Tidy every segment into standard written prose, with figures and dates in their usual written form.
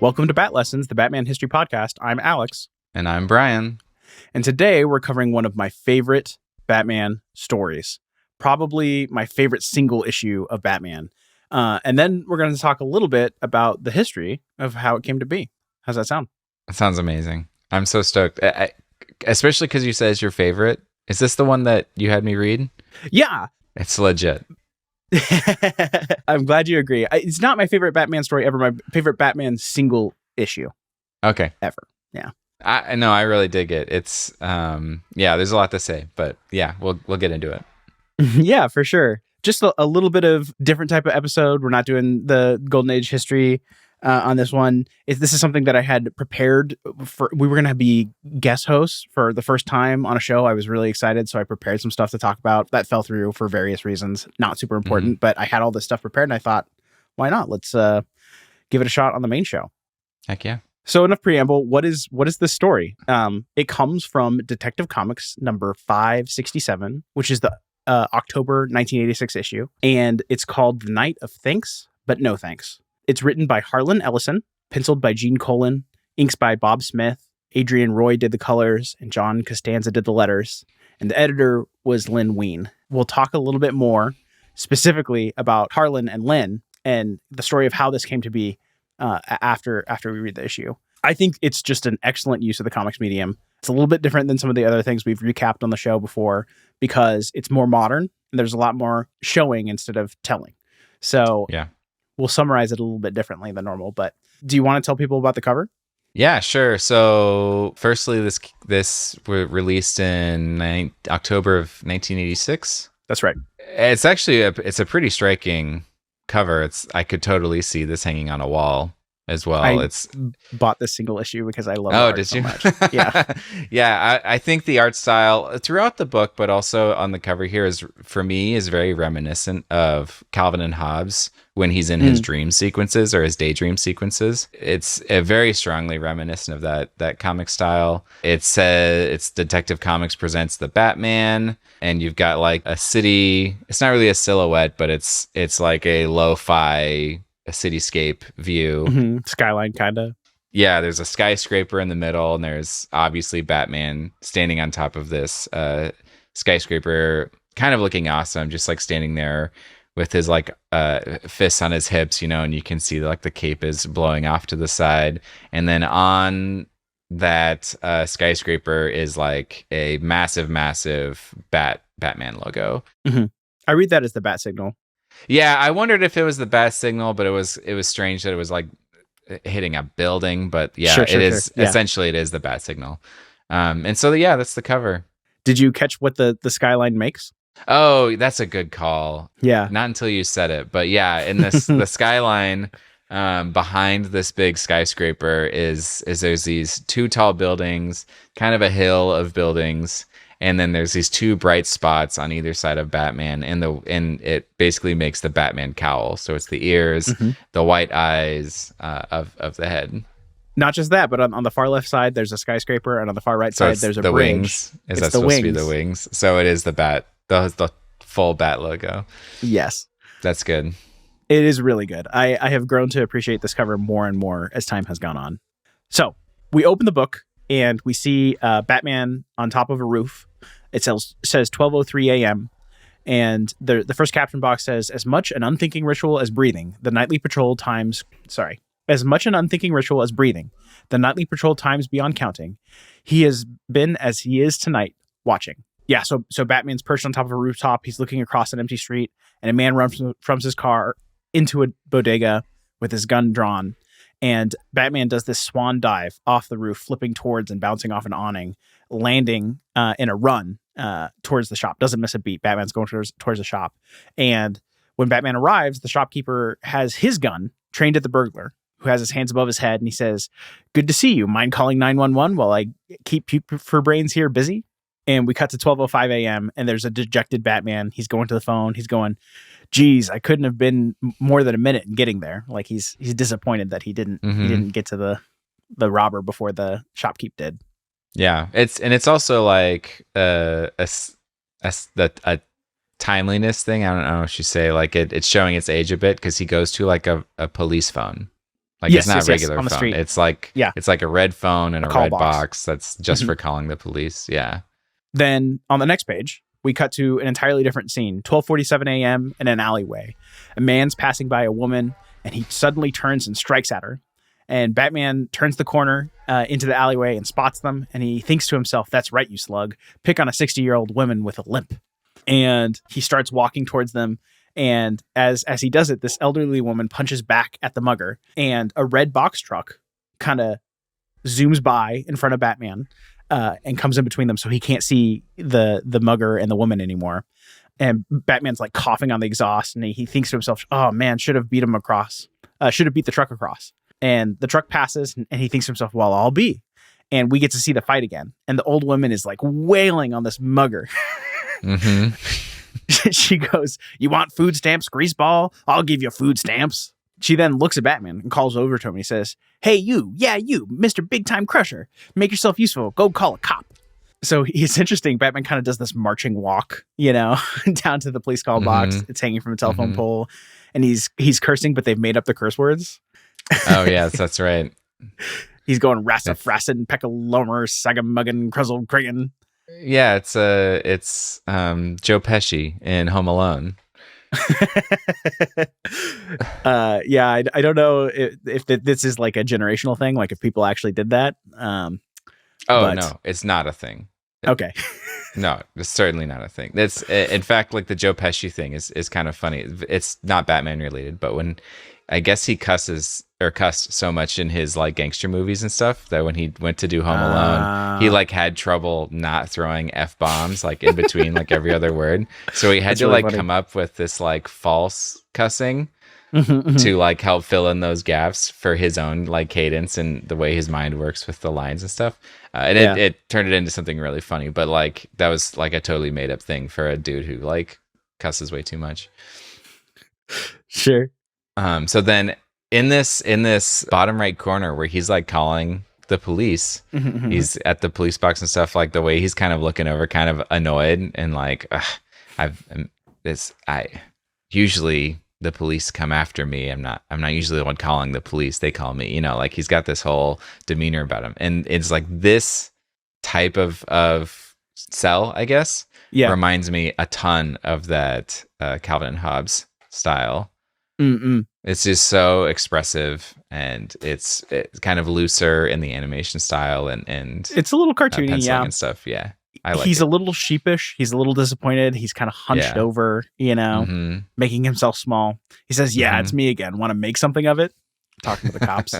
Welcome to Bat Lessons, the Batman History Podcast. I'm Alex. And I'm Brian. And today we're covering one of my favorite Batman stories. Probably my favorite single issue of Batman. And then we're going to talk a little bit about the history of how it came to be. How's that sound? That sounds amazing. I'm so stoked. Especially because you said it's your favorite. Is this the one that you had me read? Yeah. It's legit. I'm glad you agree. It's not my favorite Batman story ever. My favorite Batman single issue. Okay. Ever. Yeah. I know. I really dig it. It's there's a lot to say, but yeah, we'll get into it. Yeah, for sure. Just a little bit of different type of episode. We're not doing the Golden Age history on this one. This is something that I had prepared for. We were going to be guest hosts for the first time on a show. I was really excited, so I prepared some stuff to talk about. That fell through for various reasons. Not super important, but I had all this stuff prepared, and I thought, why not? Let's give it a shot on the main show. Heck yeah. So enough preamble. What is this story? It comes from Detective Comics number 567, which is the October 1986 issue, and it's called The Night of Thanks, but No Thanks. It's written by Harlan Ellison, penciled by Gene Colan, inks by Bob Smith, Adrian Roy did the colors, and John Costanza did the letters, and the editor was Lynn Wein. We'll talk a little bit more specifically about Harlan and Lynn and the story of how this came to be after we read the issue. I think it's just an excellent use of the comics medium. It's a little bit different than some of the other things we've recapped on the show before because it's more modern and there's a lot more showing instead of telling. So yeah, we'll summarize it a little bit differently than normal. But do you want to tell people about the cover? Yeah, sure. So firstly, this was released in October of 1986. That's right. It's actually it's a pretty striking cover. I could totally see this hanging on a wall as well. I bought this single issue because I love the art so much. Yeah. Yeah. I think the art style throughout the book, but also on the cover here is very reminiscent of Calvin and Hobbes when he's in his dream sequences or his daydream sequences. It's very strongly reminiscent of that comic style. It's Detective Comics presents the Batman, and you've got like a city. It's not really a silhouette, but it's like a lo-fi cityscape view. Skyline kind of. Yeah, there's a skyscraper in the middle, and there's obviously Batman standing on top of this skyscraper, kind of looking awesome, just like standing there with his like fists on his hips, and you can see like the cape is blowing off to the side. And then on that skyscraper is like a massive Batman logo. I read that as the bat signal. Yeah, I wondered if it was the bat signal, but it was strange that it was like hitting a building. But yeah, it is. Yeah. Essentially, it is the bat signal. And so yeah, that's the cover. Did you catch what the skyline makes? Oh, that's a good call. Yeah, not until you said it, but yeah, in this the skyline behind this big skyscraper is there's these two tall buildings, kind of a hill of buildings. And then there's these two bright spots on either side of Batman, and it basically makes the Batman cowl. So it's the ears, the white eyes of the head. Not just that, but on the far left side there's a skyscraper, and on the far right side there's a bridge. Wings. Is that supposed to be the wings? So it is the full bat logo. Yes, that's good. It is really good. I have grown to appreciate this cover more and more as time has gone on. So we open the book and we see Batman on top of a roof. It says 12:03 a.m. And the first caption box says, as much an unthinking ritual as breathing, the nightly patrol times beyond counting. He has been as he is tonight, watching. Yeah, so Batman's perched on top of a rooftop. He's looking across an empty street, and a man runs from his car into a bodega with his gun drawn. And Batman does this swan dive off the roof, flipping towards and bouncing off an awning, landing in a run towards the shop. Doesn't miss a beat. Batman's going towards the shop. And when Batman arrives, the shopkeeper has his gun trained at the burglar, who has his hands above his head. And he says, "Good to see you. Mind calling 911 while I keep Puke for Brains here busy?" And we cut to 12:05 a.m. and there's a dejected Batman. He's going to the phone. He's going, "Geez, I couldn't have been more than a minute in getting there." Like he's disappointed that he didn't get to the robber before the shopkeep did. Yeah, it's also like a timeliness thing. I don't know what you say. Like it's showing its age a bit because he goes to like a police phone. Like Yes, it's not yes, a yes, regular on the phone. street. It's like Yeah. it's like a red phone and a call red box. box that's just for calling the police. Yeah. Then on the next page, we cut to an entirely different scene. 12:47 a.m. in an alleyway. A man's passing by a woman, and he suddenly turns and strikes at her. And Batman turns the corner into the alleyway and spots them. And he thinks to himself, "That's right, you slug. Pick on a 60-year-old woman with a limp." And he starts walking towards them. And as he does it, this elderly woman punches back at the mugger. And a red box truck kind of zooms by in front of Batman and comes in between them, so he can't see the mugger and the woman anymore. And Batman's like coughing on the exhaust, and he thinks to himself, "Oh man, should have beat him across. Should have beat the truck across." And the truck passes, and he thinks to himself, "Well, I'll be." And we get to see the fight again. And the old woman is like wailing on this mugger. Mm-hmm. She goes, "You want food stamps, greaseball? I'll give you food stamps." She then looks at Batman and calls over to him. And he says, "Hey, you, Mr. Big Time Crusher, make yourself useful. Go call a cop." So it's interesting. Batman kind of does this marching walk, down to the police call box. It's hanging from a telephone pole, and he's cursing, but they've made up the curse words. Oh yes, that's right. He's going Rassa Frassin, Peckalomer, Sagamuggan, Cruzzle Krigan. Yeah, it's Joe Pesci in Home Alone. I don't know if this is like a generational thing, like if people actually did that. No, it's not a thing. Okay. No, it's certainly not a thing. That's in fact, like the Joe Pesci thing is kind of funny. It's not Batman related, but when I guess he cussed so much in his like gangster movies and stuff that when he went to do Home Alone, he like had trouble not throwing F-bombs like in between like every other word. So he had to really come up with this like false cussing to like help fill in those gaps for his own like cadence and the way his mind works with the lines and stuff. It turned it into something really funny, but like that was like a totally made up thing for a dude who like cusses way too much. Sure. So then in this bottom right corner where he's like calling the police, he's at the police box and stuff, like the way he's kind of looking over, kind of annoyed and like, usually the police come after me. I'm not usually the one calling the police. They call me, like he's got this whole demeanor about him. And it's like this type of cell, I guess, reminds me a ton of that Calvin and Hobbes style. It's just so expressive, and it's kind of looser in the animation style, and it's a little cartoony, and stuff. Yeah, he's a little sheepish. He's a little disappointed. He's kind of hunched over, making himself small. He says, "Yeah, it's me again. Want to make something of it?" Talking to the cops.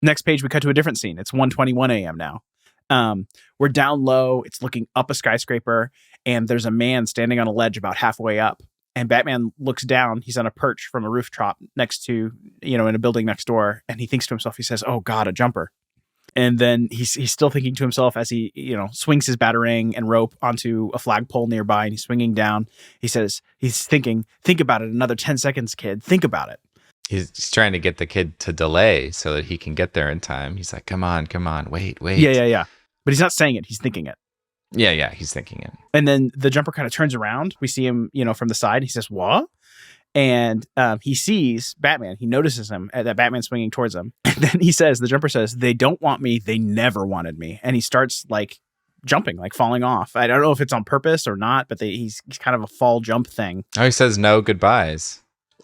Next page, we cut to a different scene. It's 1:21 a.m. now. We're down low. It's looking up a skyscraper, and there's a man standing on a ledge about halfway up. And Batman looks down. He's on a perch from a rooftop next to, in a building next door. And he thinks to himself, he says, "Oh God, a jumper." And then he's still thinking to himself as he, swings his batarang and rope onto a flagpole nearby, and he's swinging down. He says, he's thinking, "Think about it. Another 10 seconds, kid. Think about it." He's trying to get the kid to delay so that he can get there in time. He's like, come on, wait. Yeah. But he's not saying it. He's thinking it. Yeah, he's thinking it. And then the jumper kind of turns around. We see him, from the side. He says, "What?" And he sees Batman. He notices him, that Batman's swinging towards him. And then the jumper says, "They don't want me. They never wanted me." And he starts like jumping, like falling off. I don't know if it's on purpose or not, but he's kind of a fall jump thing. Oh, he says no goodbyes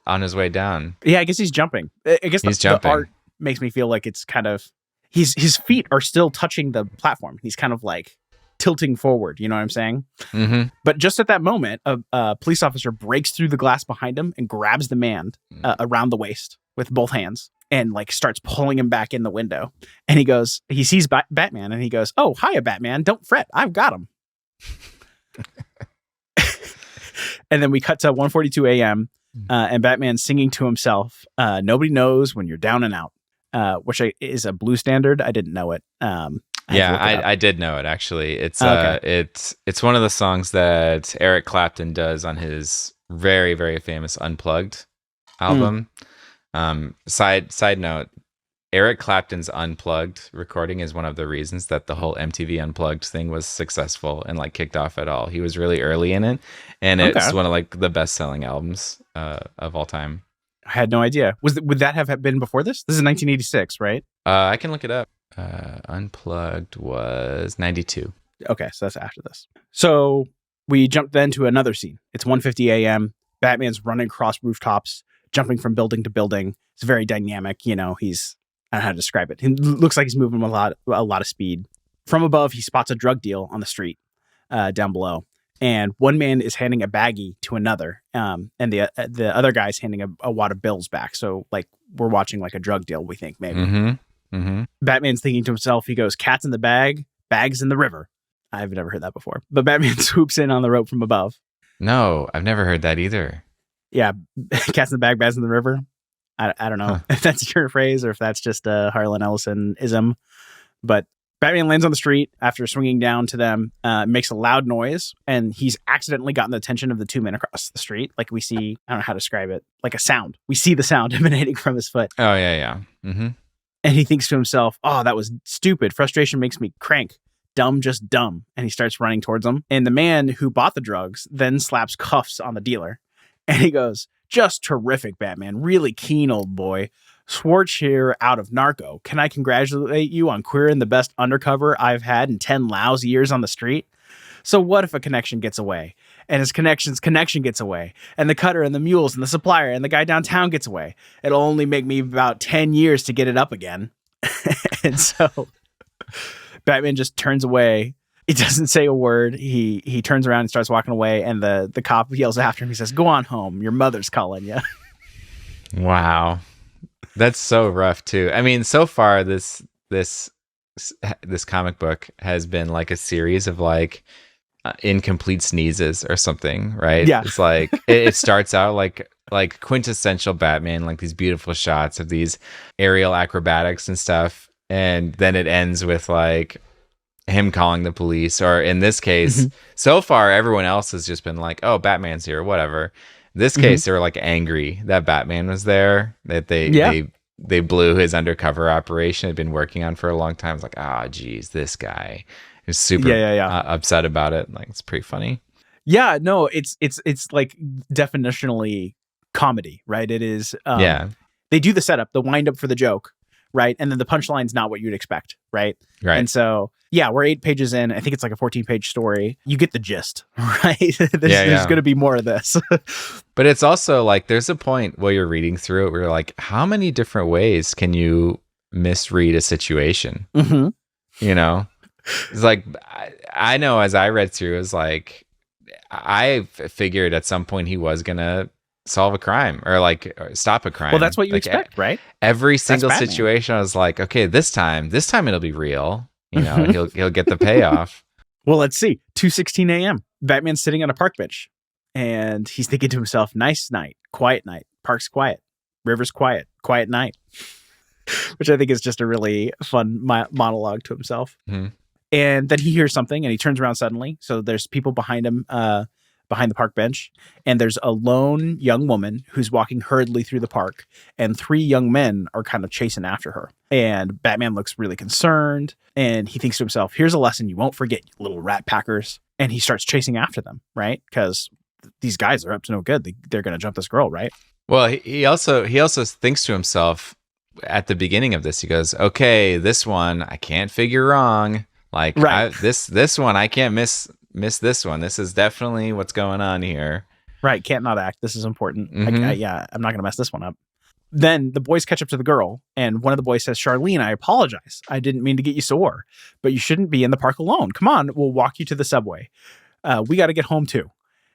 on his way down. Yeah, I guess he's jumping. I guess the art makes me feel like it's kind of, his feet are still touching the platform. He's kind of like tilting forward, you know what I'm saying? But just at that moment, a police officer breaks through the glass behind him and grabs the man around the waist with both hands and like starts pulling him back in the window. And he sees Batman and he goes, "Oh, hiya, Batman. Don't fret. I've got him." And then we cut to 1:42 a.m. And Batman singing to himself, "Nobody knows when you're down and out," which is a blues standard. I didn't know it. I did know it actually. It's it's one of the songs that Eric Clapton does on his very, very famous Unplugged album. Side note, Eric Clapton's Unplugged recording is one of the reasons that the whole MTV Unplugged thing was successful and like kicked off at all. He was really early in it, and it's one of like the best selling albums of all time. I had no idea. Would that have been before this? This is 1986, right? I can look it up. Unplugged was 92. Okay, so that's after this. So we jump then to another scene. It's 1:50 a.m. Batman's running across rooftops, jumping from building to building. It's very dynamic. You know, I don't know how to describe it. He looks like he's moving with a lot of speed. From above, he spots a drug deal on the street down below. And one man is handing a baggie to another. And the other guy's handing a wad of bills back. So, like, we're watching like a drug deal, we think, maybe. Mm-hmm. Mm-hmm. Batman's thinking to himself, he goes, "Cat's in the bag, bags in the river." I've never heard that before. But Batman swoops in on the rope from above. No, I've never heard that either. Yeah, "Cat's in the bag, bags in the river." I don't know if that's a turn phrase or if that's just a Harlan Ellison ism. But Batman lands on the street after swinging down to them, makes a loud noise, and he's accidentally gotten the attention of the two men across the street. Like we see, I don't know how to describe it, like a sound. We see the sound emanating from his foot. Oh, yeah. Mm-hmm. And he thinks to himself, "Oh, that was stupid. Frustration makes me crank. Dumb, just dumb." And he starts running towards them. And the man who bought the drugs then slaps cuffs on the dealer. And he goes, "Just terrific, Batman. Really keen, old boy. Schwartz here out of Narco. Can I congratulate you on queering the best undercover I've had in 10 lousy years on the street? So what if a connection gets away? And his connection's connection gets away. And the cutter and the mules and the supplier and the guy downtown gets away. It'll only make me about 10 years to get it up again." And so Batman just turns away. He doesn't say a word. He turns around and starts walking away. And the cop yells after him. He says, "Go on home. Your mother's calling you." Wow. That's so rough too. I mean, so far this comic book has been like a series of like incomplete sneezes or something, right? Yeah. It's like it starts out like quintessential Batman, like these beautiful shots of these aerial acrobatics and stuff, and then it ends with like him calling the police, or in this case, so far everyone else has just been like, "Oh, Batman's here," whatever. This case, they were like angry that Batman was there, that they blew his undercover operation had been working on for a long time. It's like, geez, this guy is super upset about it. Like, it's pretty funny. Yeah, no, it's like definitionally comedy, right? It is. They do the setup, the wind up for the joke, right? And then the punchline's not what you'd expect, right? Right. And so, yeah, we're 8 pages in. I think it's like a 14-page story. You get the gist, right? There's going to be more of this. But it's also like there's a point while you're reading through it where you're like, how many different ways can you misread a situation? Mm-hmm. You know? It's like, I know as I read through, it was like, I figured at some point he was going to solve a crime or stop a crime. Well, that's what you expect, right? Every single situation, I was like, okay, this time it'll be real. You know, he'll get the payoff. Well, let's see. 2:16 a.m. Batman's sitting on a park bench, and he's thinking to himself, "Nice night, quiet night. Park's quiet, river's quiet, quiet night," which I think is just a really fun monologue to himself. Mm-hmm. And then he hears something, and he turns around suddenly. So there's people behind him, behind the park bench, and there's a lone young woman who's walking hurriedly through the park, and 3 young men are kind of chasing after her. And Batman looks really concerned, and he thinks to himself, "Here's a lesson you won't forget, you little rat packers." And he starts chasing after them, right? Because these guys are up to no good. They're going to jump this girl, right? Well, he also thinks to himself at the beginning of this. He goes, "Okay, this one I can't figure wrong. Like, right. This one I can't miss this one. This is definitely what's going on here." Right. Can't not act. This is important. Mm-hmm. I'm not going to mess this one up. Then the boys catch up to the girl, and one of the boys says, "Charlene, I apologize. I didn't mean to get you sore, but you shouldn't be in the park alone. Come on, we'll walk you to the subway. We got to get home too."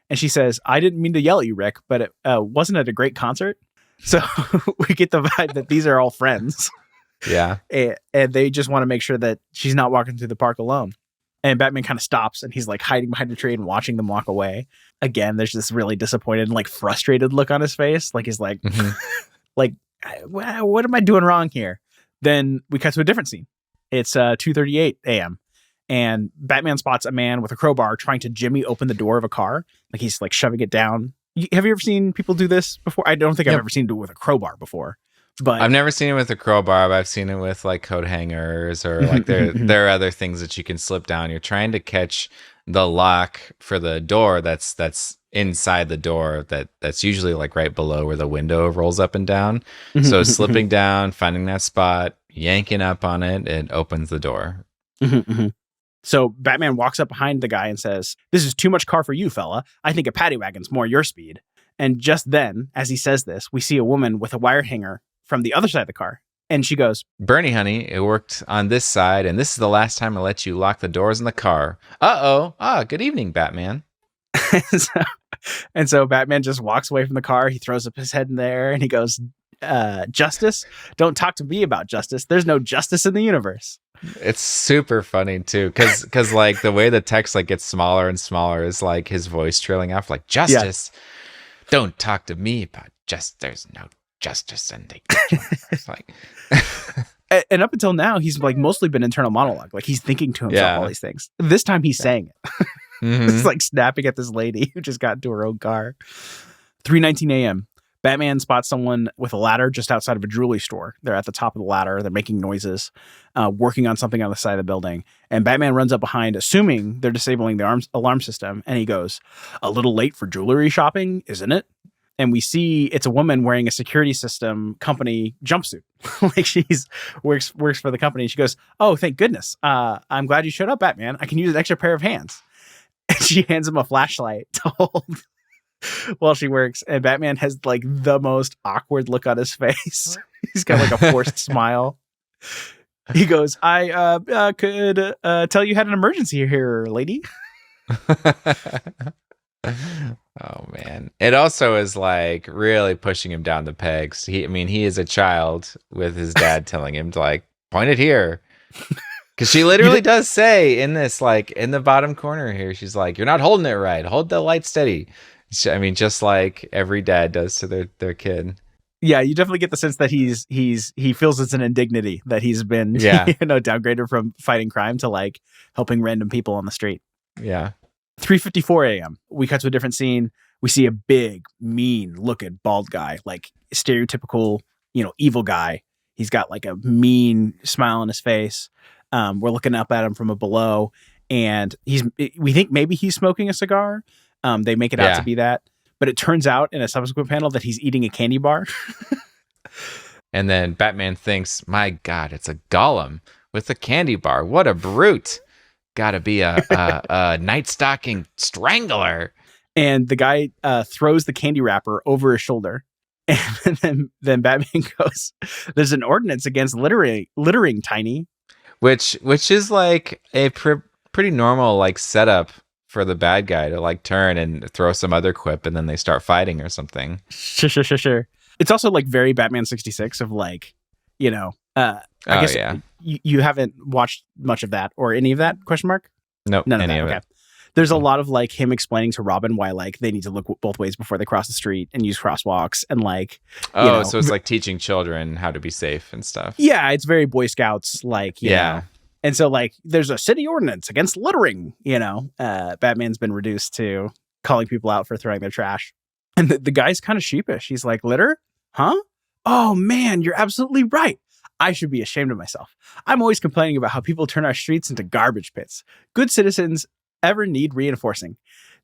And she says, "I didn't mean to yell at you, Rick, but wasn't it a great concert?" So we get the vibe that these are all friends. Yeah. And they just want to make sure that she's not walking through the park alone. And Batman kind of stops, and he's like hiding behind a tree and watching them walk away. Again, there's this really disappointed and like frustrated look on his face. Like he's like, like, what am I doing wrong here? Then we cut to a different scene. It's 2:38 a.m. and Batman spots a man with a crowbar trying to jimmy open the door of a car. Like he's like shoving it down. Have you ever seen people do this before? I don't think I've ever seen it with a crowbar before. But I've never seen it with a crowbar, but I've seen it with like coat hangers or like there are other things that you can slip down. You're trying to catch the lock for the door that's inside the door that's usually like right below where the window rolls up and down. So slipping down, finding that spot, yanking up on it, it opens the door. So Batman walks up behind the guy and says, "This is too much car for you, fella. I think a paddy wagon's more your speed." And just then, as he says this, we see a woman with a wire hanger from the other side of the car. And she goes, "Bernie, honey, it worked on this side, and this is the last time I let you lock the doors in the car. Uh-oh. Ah, good evening, Batman." and so Batman just walks away from the car. He throws up his head in there and he goes, "Justice? Don't talk to me about justice. There's no justice in the universe." It's super funny too, because like the way the text like gets smaller and smaller is like his voice trailing off, like, "Justice? Don't talk to me about justice. There's no justice in the universe." Like, and up until now, he's like mostly been internal monologue. Like he's thinking to himself all these things. This time he's saying it. It's like snapping at this lady who just got into her own car. 3:19 a.m. Batman spots someone with a ladder just outside of a jewelry store. They're at the top of the ladder. They're making noises, working on something on the side of the building. And Batman runs up behind, assuming they're disabling the alarm system. And he goes, "A little late for jewelry shopping, isn't it?" And we see it's a woman wearing a security system company jumpsuit. Like she's works for the company. She goes, "Oh, thank goodness. I'm glad you showed up, Batman. I can use an extra pair of hands." And she hands him a flashlight to hold while she works. And Batman has like the most awkward look on his face. He's got like a forced smile. He goes, "I could tell you had an emergency here, lady." Oh man. It also is like really pushing him down the pegs. He is a child with his dad telling him to like point it here. Because she literally does say in this, like in the bottom corner here, she's like, "You're not holding it right. Hold the light steady." Just like every dad does to their kid. Yeah, you definitely get the sense that he feels it's an indignity that he's been downgraded from fighting crime to like helping random people on the street. Yeah. 3:54 a.m. We cut to a different scene. We see a big, mean looking bald guy, like stereotypical, evil guy. He's got like a mean smile on his face. We're looking up at him from below, and we think maybe he's smoking a cigar. They make it out to be that, but it turns out in a subsequent panel that he's eating a candy bar. And then Batman thinks, "My God, it's a golem with a candy bar. What a brute. Gotta be a night stalking strangler." And the guy throws the candy wrapper over his shoulder. And then Batman goes, "There's an ordinance against littering, Tiny." Which is like a pretty normal like setup for the bad guy to like turn and throw some other quip and then they start fighting or something. Sure. It's also like very Batman 66 of like, I guess you haven't watched much of that or any of that ? Nope, none of any that. of Okay. it. There's a lot of like him explaining to Robin why like they need to look both ways before they cross the street and use crosswalks and like. So it's like teaching children how to be safe and stuff. Yeah, it's very Boy Scouts like. You know. And so like there's a city ordinance against littering. Batman's been reduced to calling people out for throwing their trash, and the guy's kind of sheepish. He's like, "Litter? Huh? Oh man, you're absolutely right. I should be ashamed of myself. I'm always complaining about how people turn our streets into garbage pits. Good citizens ever need reinforcing.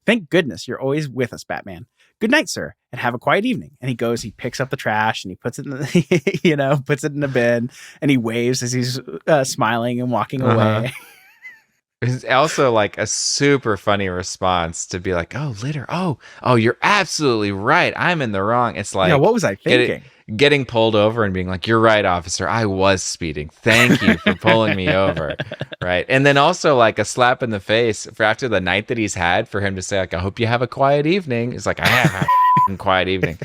Thank goodness you're always with us, Batman. Good night, sir, and have a quiet evening." And he goes, he picks up the trash and he puts it in the, puts it in a bin, and he waves as he's smiling and walking away. It's also like a super funny response to be like, "Oh, litter. Oh, you're absolutely right. I'm in the wrong." It's like, what was I thinking? Getting pulled over and being like, "You're right, officer. I was speeding. Thank you for pulling me over." Right. And then also like a slap in the face for after the night that he's had for him to say like, "I hope you have a quiet evening." It's like, "I have a quiet evening."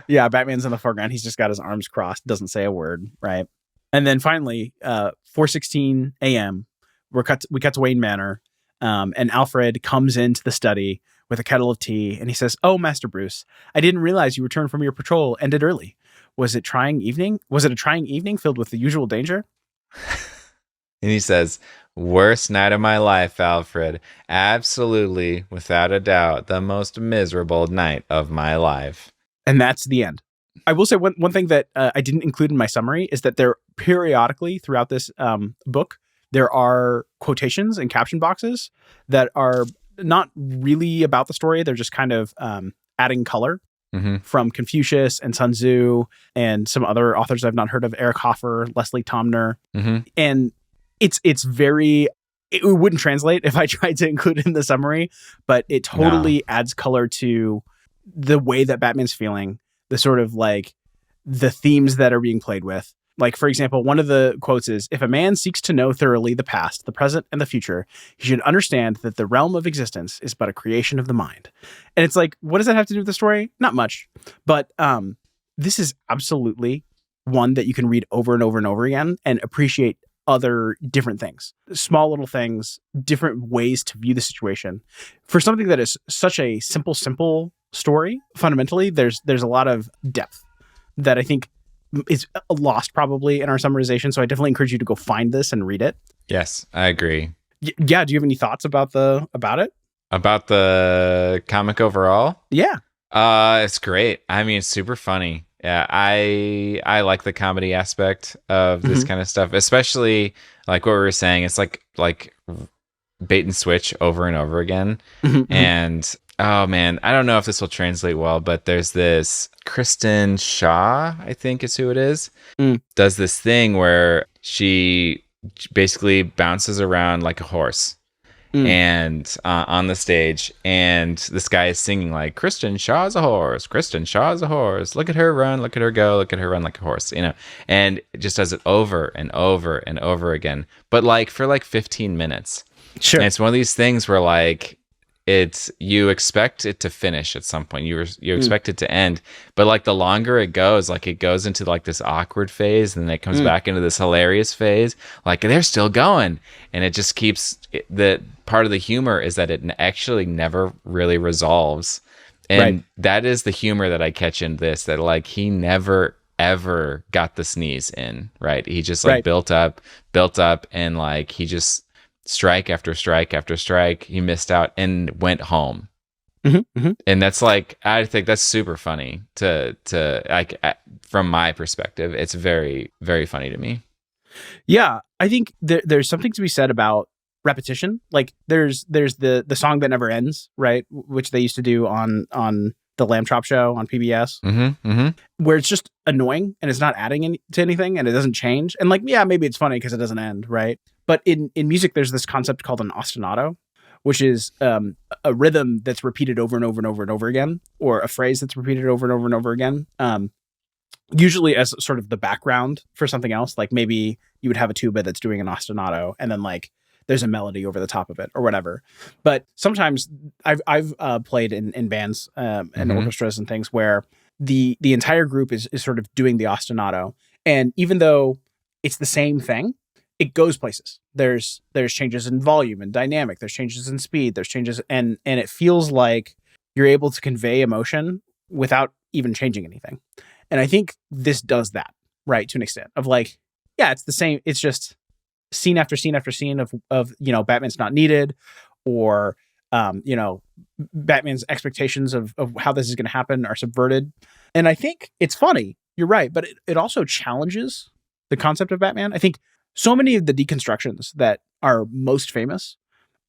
Yeah. Batman's in the foreground. He's just got his arms crossed. Doesn't say a word. Right. And then finally, 4:16 a.m., we cut to Wayne Manor, and Alfred comes into the study with a kettle of tea, and he says, "Oh, Master Bruce, I didn't realize you returned from your patrol. Ended early. Was it a trying evening filled with the usual danger?" And he says, "Worst night of my life, Alfred. Absolutely, without a doubt, the most miserable night of my life." And that's the end. I will say one thing that I didn't include in my summary is that there periodically throughout this book, there are quotations and caption boxes that are not really about the story. They're just kind of adding color from Confucius and Sun Tzu and some other authors I've not heard of, Eric Hoffer, Leslie Tomner. And it's very, it wouldn't translate if I tried to include it in the summary, but it totally adds color to the way that Batman's feeling, the sort of like the themes that are being played with. Like, for example, one of the quotes is, if a man seeks to know thoroughly the past, the present, and the future, he should understand that the realm of existence is but a creation of the mind. And it's like, what does that have to do with the story? Not much. But this is absolutely one that you can read over and over and over again and appreciate other different things, small little things, different ways to view the situation. For something that is such a simple story, fundamentally, there's a lot of depth that I think is lost probably in our summarization. So I definitely encourage you to go find this and read it. Yes, I agree. Yeah. Do you have any thoughts about it? About the comic overall? Yeah. It's great. I mean, it's super funny. Yeah, I like the comedy aspect of this kind of stuff, especially like what we were saying. It's like bait and switch over and over again. And oh man, I don't know if this will translate well, but there's this Kristen Shaw, I think is who it is, does this thing where she basically bounces around like a horse. And on the stage, and this guy is singing like, Kristen Shaw's a horse, Kristen Shaw's a horse, look at her run, look at her go, look at her run like a horse, you know, and it just does it over and over and over again, but like for like 15 minutes. Sure. And it's one of these things where like you expect it to finish at some point, you expect it to end, but like the longer it goes, like it goes into like this awkward phase, and then it comes back into this hilarious phase, like they're still going, and it just keeps the part of the humor is that it actually never really resolves, and that is the humor that I catch in this, that like he never ever got the sneeze in, right? He just like built up, and like he just strike after strike after strike, he missed out and went home. And that's like, I think that's super funny to like, from my perspective, it's very, very funny to me. Yeah, I think there's something to be said about repetition. Like there's the song that never ends, right? Which they used to do on the Lamb Chop show on PBS, where it's just annoying and it's not adding to anything and it doesn't change. And like, yeah, maybe it's funny because it doesn't end, right? But in music, there's this concept called an ostinato, which is a rhythm that's repeated over and over and over and over again, or a phrase that's repeated over and over and over again. Usually as sort of the background for something else. Like maybe you would have a tuba that's doing an ostinato, and then like there's a melody over the top of it or whatever. But sometimes I've played in bands and orchestras and things where the entire group is sort of doing the ostinato. And even though it's the same thing, it goes places. There's changes in volume and dynamic. There's changes in speed. There's changes, and it feels like you're able to convey emotion without even changing anything. And I think this does that, right, to an extent of like, yeah, it's the same. It's just scene after scene after scene of you know, Batman's not needed, or you know, Batman's expectations of how this is going to happen are subverted. And I think it's funny. You're right, but it also challenges the concept of Batman. I think so many of the deconstructions that are most famous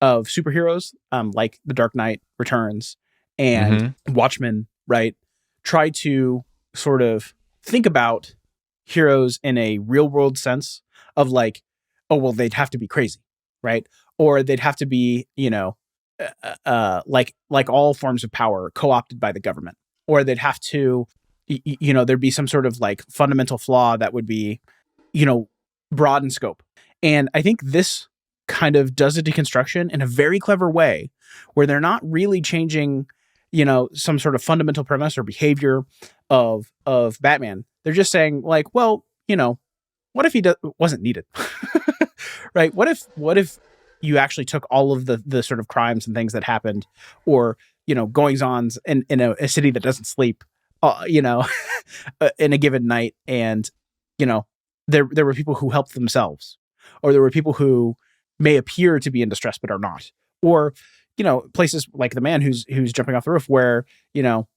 of superheroes, like The Dark Knight Returns and Watchmen, right, try to sort of think about heroes in a real world sense of like, oh, well, they'd have to be crazy, right? Or they'd have to be, you know, like all forms of power co-opted by the government, or they'd have to, you know, there'd be some sort of like fundamental flaw that would be, you know, broad in scope. And I think this kind of does a deconstruction in a very clever way, where they're not really changing, you know, some sort of fundamental premise or behavior of Batman. They're just saying like, well, you know, what if he wasn't needed, right? What if you actually took all of the sort of crimes and things that happened, or, you know, goings-ons in a city that doesn't sleep, you know, in a given night, and, you know, there were people who helped themselves, or there were people who may appear to be in distress but are not, or, you know, places like the man who's jumping off the roof, where, you know,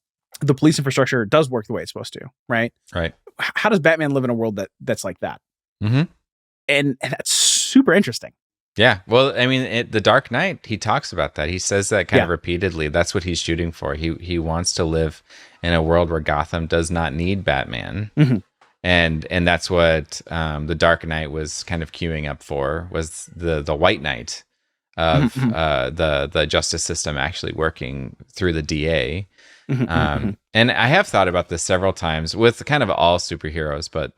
the police infrastructure does work the way it's supposed to, right? Right. How does Batman live in a world that's like that? And that's super interesting. Yeah. Well, I mean, The Dark Knight, he talks about that. He says that kind of Yeah. repeatedly. That's what he's shooting for. He wants to live in a world where Gotham does not need Batman. hmm And that's what The Dark Knight was kind of queuing up for, was the White Knight of hmm the justice system actually working through the DA. hmm And I have thought about this several times with kind of all superheroes, but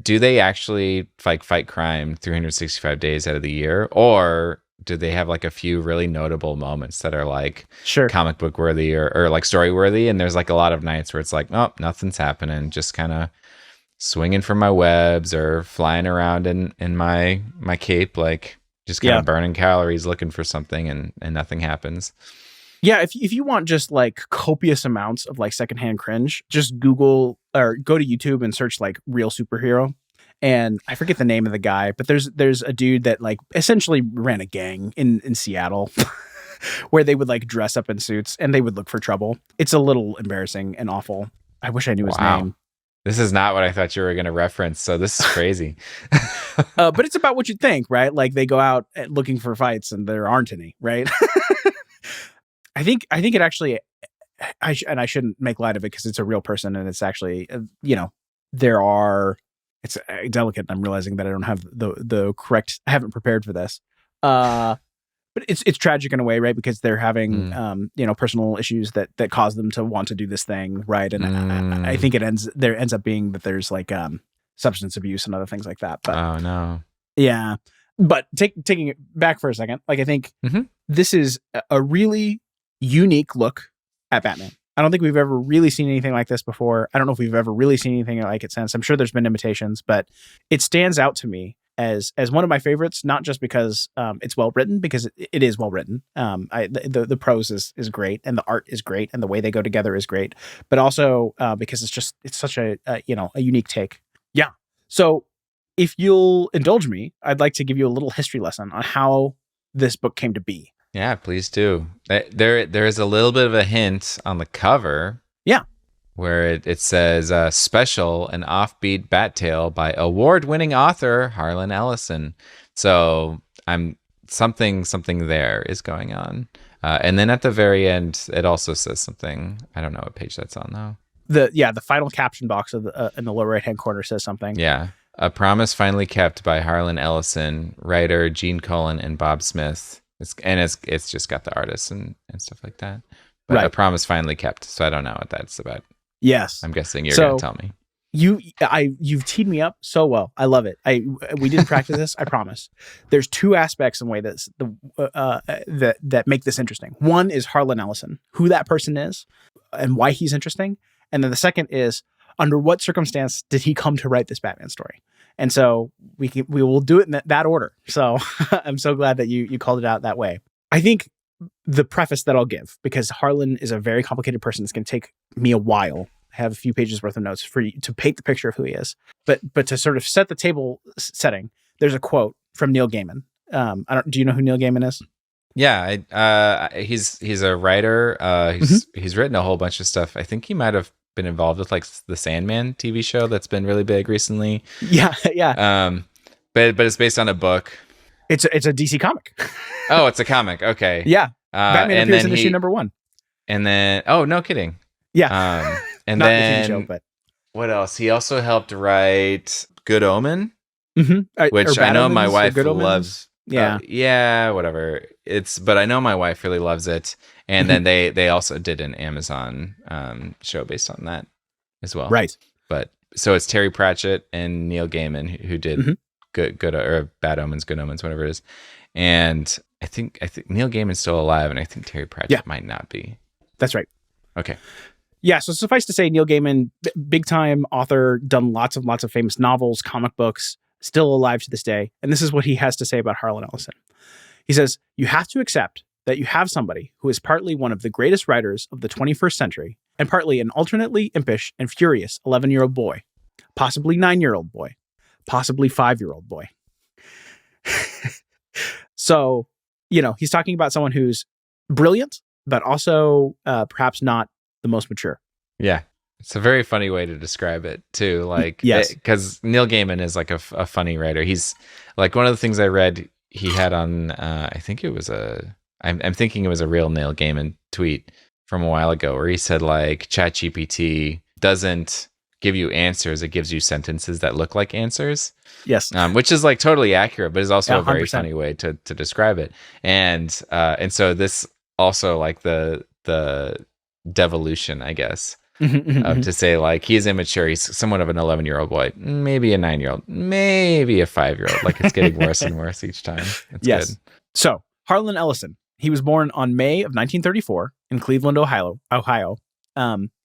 do they actually fight crime 365 days out of the year, or do they have like a few really notable moments that are like Sure. comic book worthy or like story worthy? And there's like a lot of nights where it's like, oh, nothing's happening, just kind of swinging from my webs or flying around in my cape, like just kind of burning calories looking for something, and nothing happens. Yeah, if you want just like copious amounts of like secondhand cringe, just Google or go to YouTube and search like real superhero. And I forget the name of the guy, but there's a dude that like essentially ran a gang in Seattle where they would like dress up in suits and they would look for trouble. It's a little embarrassing and awful. I wish I knew his name. This is not what I thought you were going to reference, so this is crazy. But it's about what you'd think, right? Like they go out looking for fights and there aren't any, right? I think it actually, I shouldn't make light of it because it's a real person and it's actually, there are, it's delicate. And I'm realizing that I don't have the correct, I haven't prepared for this. But it's tragic in a way, right? Because they're having, personal issues that cause them to want to do this thing, right? And I think there ends up being that there's like substance abuse and other things like that. But oh no, yeah. But taking it back for a second, like I think this is a really unique look at Batman. I don't think we've ever really seen anything like this before. I don't know if we've ever really seen anything like it since. I'm sure there's been imitations, but it stands out to me as one of my favorites, not just because it's well written, because it is well written. The prose is great and the art is great and the way they go together is great, but also because it's such a unique take. Yeah. So if you'll indulge me, I'd like to give you a little history lesson on how this book came to be. Yeah, please do. There is a little bit of a hint on the cover. Yeah. Where it says special and offbeat bat tale by award-winning author Harlan Ellison. So I'm something there is going on. And then at the very end, it also says something. I don't know what page that's on though. The final caption box of in the lower right-hand corner says something. Yeah. A promise finally kept by Harlan Ellison, writer Gene Colan and Bob Smith. It's just got the artists and stuff like that. But right. A promise finally kept. So I don't know what that's about. Yes. I'm guessing you're going to tell me. You've teed me up so well. I love it. We didn't practice this. I promise. There's two aspects in way that make this interesting. One is Harlan Ellison, who that person is and why he's interesting. And then the second is under what circumstance did he come to write this Batman story? And so we will do it in that order. So I'm so glad that you called it out that way. I think the preface that I'll give, because Harlan is a very complicated person, it's going to take me a while. I have a few pages worth of notes for you to paint the picture of who he is. But to sort of set the table setting, there's a quote from Neil Gaiman. Do you know who Neil Gaiman is? Yeah, he's a writer. He's written a whole bunch of stuff. I think he might have been involved with like the Sandman TV show that's been really big recently. Yeah. But it's based on a book. It's a DC comic. Oh, it's a comic. Okay. Yeah. Batman appears in issue number 1. And then, oh, no kidding. Yeah. And not then the TV show, but what else? He also helped write Good Omen, mm-hmm. Which I know my wife loves. Yeah. Whatever. But I know my wife really loves it. And then they also did an Amazon show based on that as well. Right. But so it's Terry Pratchett and Neil Gaiman who did good or Bad Omens, Good Omens, whatever it is. And I think Neil Gaiman's still alive, and I think Terry Pratchett might not be. That's right. Okay. Yeah, so suffice to say, Neil Gaiman, big time author, done lots of famous novels, comic books, still alive to this day. And this is what he has to say about Harlan Ellison. He says, "You have to accept that you have somebody who is partly one of the greatest writers of the 21st century and partly an alternately impish and furious 11-year-old boy, possibly 9-year-old boy, possibly 5-year-old boy." So, he's talking about someone who's brilliant, but also perhaps not the most mature. Yeah. It's a very funny way to describe it too. Like, Yes. because Neil Gaiman is like a funny writer. He's like, one of the things I read he had on, I think it was I'm thinking it was a real Neil Gaiman tweet from a while ago where he said like ChatGPT doesn't give you answers. It gives you sentences that look like answers. Yes. Which is like totally accurate, but is also a very 100%. funny way to describe it. And so this also like the devolution, I guess, to say like he's immature. He's somewhat of an 11-year-old boy, maybe a 9-year-old, maybe a 5-year-old. Like it's getting worse and worse each time. It's Yes. good. So Harlan Ellison, he was born on May of 1934 in Cleveland, Ohio.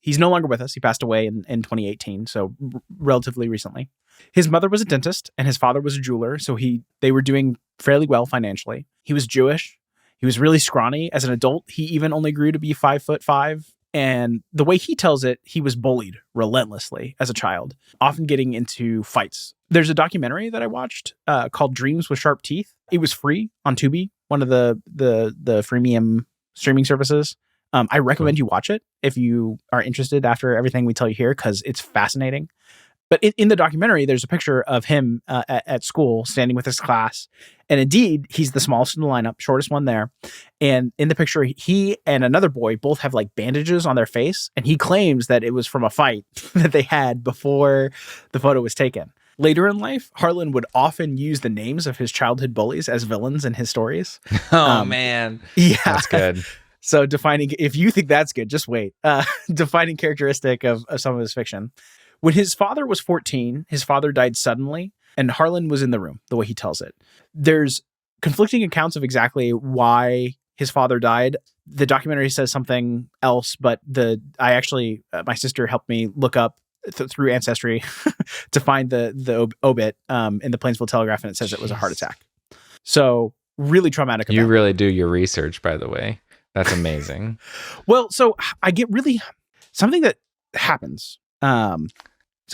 He's no longer with us. He passed away in 2018, so relatively recently. His mother was a dentist and his father was a jeweler, so they were doing fairly well financially. He was Jewish. He was really scrawny. As an adult, he even only grew to be 5'5". And the way he tells it, he was bullied relentlessly as a child, often getting into fights. There's a documentary that I watched called Dreams with Sharp Teeth. It was free on Tubi, one of the freemium streaming services. I recommend you watch it if you are interested after everything we tell you here, because it's fascinating. But in the documentary, there's a picture of him at school standing with his class. And indeed, he's the smallest in the lineup, shortest one there. And in the picture, he and another boy both have like bandages on their face. And he claims that it was from a fight that they had before the photo was taken. Later in life, Harlan would often use the names of his childhood bullies as villains in his stories. Oh, man. Yeah. That's good. So if you think that's good, just wait. Defining characteristic of some of his fiction. When his father was 14, his father died suddenly, and Harlan was in the room, the way he tells it. There's conflicting accounts of exactly why his father died. The documentary says something else, but my sister helped me look up through Ancestry to find the obit in the Plainsville Telegraph, and it says it was a heart attack. So really traumatic event. You really do your research, by the way. That's amazing. Well, so I get really something that happens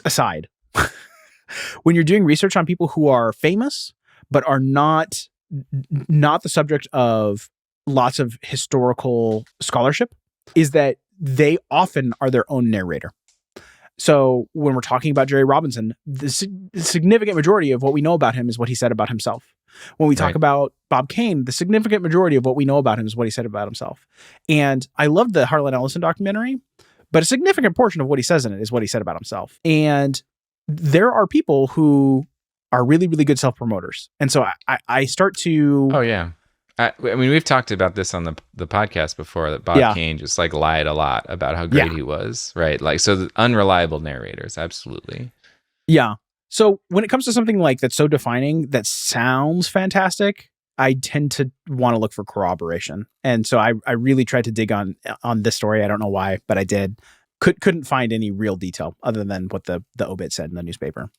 aside when you're doing research on people who are famous but are not the subject of lots of historical scholarship, is that they often are their own narrator. So when we're talking about Jerry Robinson, the significant majority of what we know about him is what he said about himself. When we talk about Bob Kane, the significant majority of what we know about him is what he said about himself. And I loved the Harlan Ellison documentary, but a significant portion of what he says in it is what he said about himself. And there are people who are really, really good self-promoters. And so I start to... Oh, yeah. I mean, we've talked about this on the podcast before, that Bob Kane just like lied a lot about how great he was, right? Like, so the unreliable narrators, absolutely. Yeah. So when it comes to something like that's so defining, that sounds fantastic, I tend to want to look for corroboration. And so I really tried to dig on this story. I don't know why, but I did. Couldn't find any real detail other than what the obit said in the newspaper.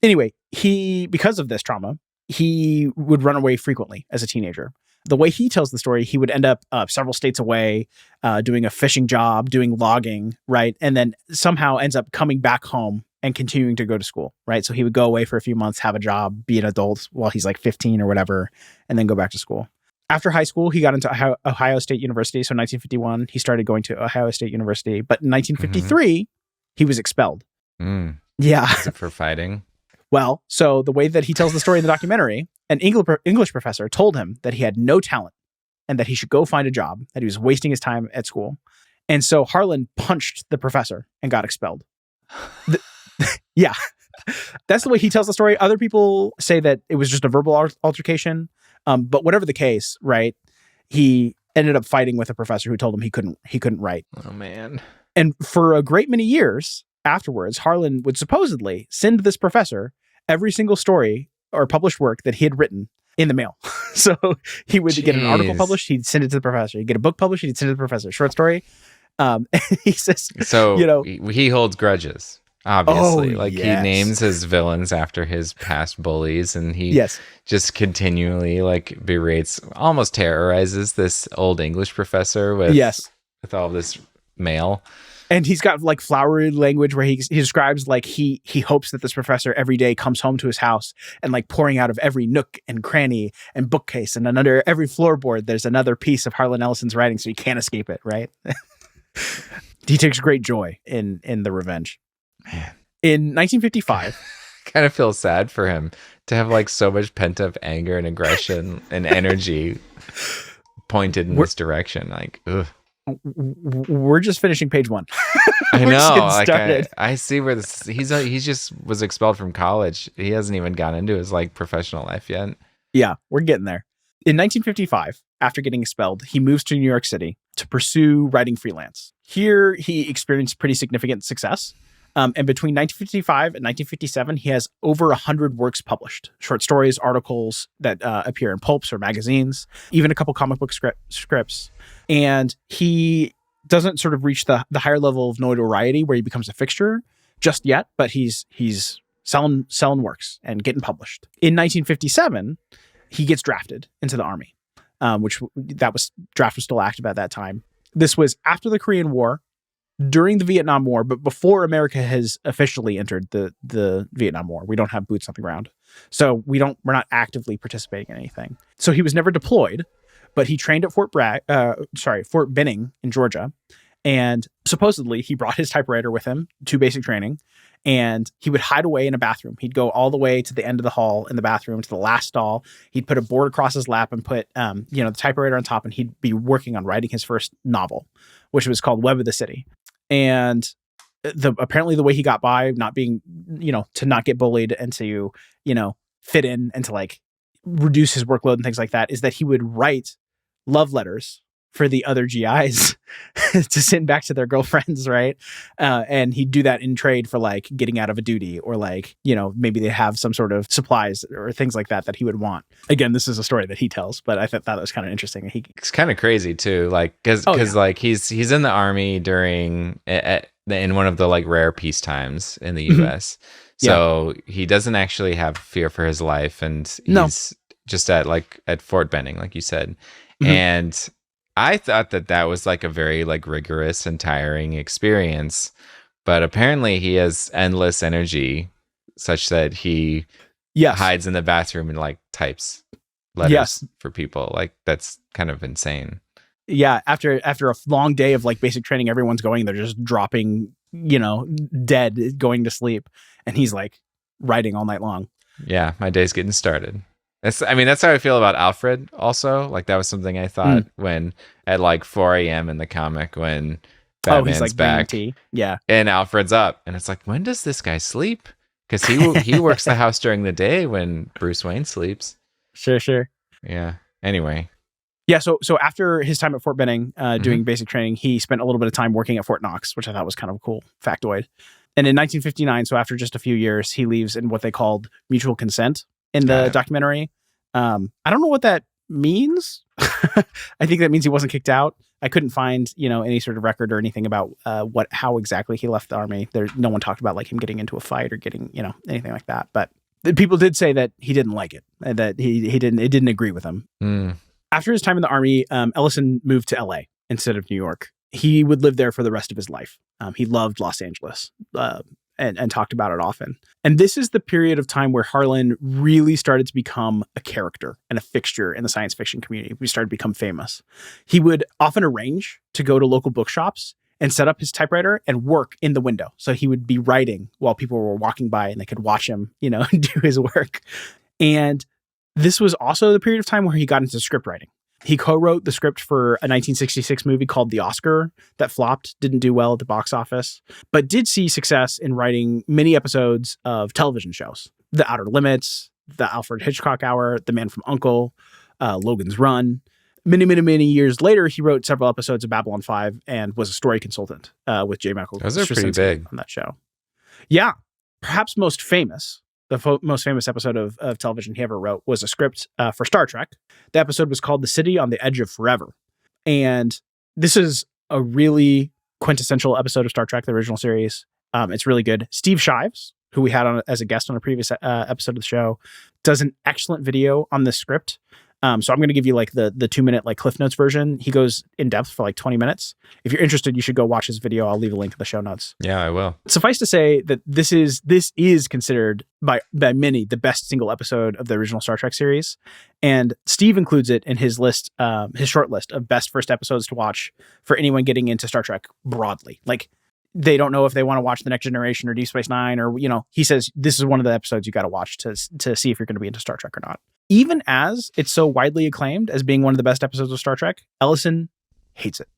Anyway, because of this trauma, he would run away frequently as a teenager. The way he tells the story, he would end up several states away, doing a fishing job, doing logging, right? And then somehow ends up coming back home and continuing to go to school, right? So he would go away for a few months, have a job, be an adult while he's like 15 or whatever, and then go back to school. After high school, he got into Ohio State University. So in 1951, he started going to Ohio State University. But in 1953, he was expelled. Yeah. Is it for fighting? Well, so the way that he tells the story in the documentary, an English professor told him that he had no talent and that he should go find a job, that he was wasting his time at school. And so Harlan punched the professor and got expelled. Yeah. That's the way he tells the story. Other people say that it was just a verbal altercation. But whatever the case, right, he ended up fighting with a professor who told him he couldn't write. Oh, man. And for a great many years afterwards, Harlan would supposedly send this professor every single story or published work that he had written in the mail. So he would get an article published, he'd send it to the professor. He'd get a book published, he'd send it to the professor. Short story. He says, so he holds grudges. Obviously, he names his villains after his past bullies, and he just continually berates, almost terrorizes this old English professor with all this mail. And he's got flowery language where he describes he hopes that this professor every day comes home to his house and pouring out of every nook and cranny and bookcase and under every floorboard there's another piece of Harlan Ellison's writing, so he can't escape it, right? He takes great joy in the revenge. Man. In 1955, Kind of feel sad for him to have like so much pent up anger and aggression and energy pointed in this direction. Like, ugh. We're just finishing page 1. I We're just know. getting Like, started. I see where this. He just was expelled from college. He hasn't even gone into his like professional life yet. Yeah, we're getting there. In 1955, after getting expelled, he moves to New York City to pursue writing freelance. Here, he experienced pretty significant success. And between 1955 and 1957, he has over 100 works published. Short stories, articles that appear in pulps or magazines, even a couple comic book scripts. And he doesn't sort of reach the higher level of notoriety where he becomes a fixture just yet, but he's selling works and getting published. In 1957, he gets drafted into the Army, draft was still active at that time. This was after the Korean War, during the Vietnam War, but before America has officially entered the Vietnam War. We don't have boots on the ground. So we're not actively participating in anything. So he was never deployed, but he trained at Fort Benning in Georgia. And supposedly he brought his typewriter with him to basic training, and he would hide away in a bathroom. He'd go all the way to the end of the hall in the bathroom to the last stall. He'd put a board across his lap and put, the typewriter on top, and he'd be working on writing his first novel, which was called Web of the City. And apparently the way he got by, not being, to not get bullied and to, fit in and to like reduce his workload and things like that, is that he would write love letters for the other GIs to send back to their girlfriends, right? And he'd do that in trade for like getting out of a duty, or like, maybe they have some sort of supplies or things like that he would want. Again, this is a story that he tells, but I thought that was kind of interesting. It's kind of crazy too, like because like he's in the Army during in one of the like rare peace times in the U.S. So he doesn't actually have fear for his life, and he's just at Fort Benning, like you said, and I thought that was like a very like rigorous and tiring experience, but apparently he has endless energy such that he hides in the bathroom and like types letters for people. Like, that's kind of insane. Yeah. After a long day of like basic training, everyone's going, they're just dropping, dead, going to sleep. And he's like writing all night long. Yeah. My day's getting started. That's how I feel about Alfred also. Like, that was something I thought when at like 4 a.m. in the comic, when Batman's he's like back, tea. Yeah, and Alfred's up, and it's like, when does this guy sleep? Because he works the house during the day when Bruce Wayne sleeps. Sure. Yeah. Anyway. Yeah. So after his time at Fort Benning, doing basic training, he spent a little bit of time working at Fort Knox, which I thought was kind of a cool factoid. And in 1959, so after just a few years, he leaves in what they called mutual consent in the documentary. I don't know what that means. I think that means he wasn't kicked out. I couldn't find, any sort of record or anything about how exactly he left the Army. No one talked about like him getting into a fight or getting, anything like that. But people did say that he didn't like it, and that it didn't agree with him. After his time in the Army, Ellison moved to LA instead of New York. He would live there for the rest of his life. He loved Los Angeles. And talked about it often. And this is the period of time where Harlan really started to become a character and a fixture in the science fiction community. We started to become famous. He would often arrange to go to local bookshops and set up his typewriter and work in the window. So he would be writing while people were walking by, and they could watch him, do his work. And this was also the period of time where he got into script writing. He co-wrote the script for a 1966 movie called The Oscar that flopped, didn't do well at the box office, but did see success in writing many episodes of television shows. The Outer Limits, The Alfred Hitchcock Hour, The Man from U.N.C.L.E., Logan's Run. Many, many, many years later, he wrote several episodes of Babylon 5 and was a story consultant with J. Michael. Those are pretty big on that show. Yeah. Perhaps most famous. The most famous episode of television he ever wrote was a script for Star Trek. The episode was called The City on the Edge of Forever. And this is a really quintessential episode of Star Trek, the original series. It's really good. Steve Shives, who we had on as a guest on a previous episode of the show, does an excellent video on this script. So I'm going to give you like the 2-minute like Cliff Notes version. He goes in depth for like 20 minutes. If you're interested, you should go watch his video. I'll leave a link in the show notes. Yeah, I will. Suffice to say that this is considered by many the best single episode of the original Star Trek series. And Steve includes it in his list, his short list of best first episodes to watch for anyone getting into Star Trek broadly. Like, they don't know if they want to watch The Next Generation or Deep Space Nine, or, he says this is one of the episodes you got to watch to see if you're going to be into Star Trek or not. Even as it's so widely acclaimed as being one of the best episodes of Star Trek, Ellison hates it.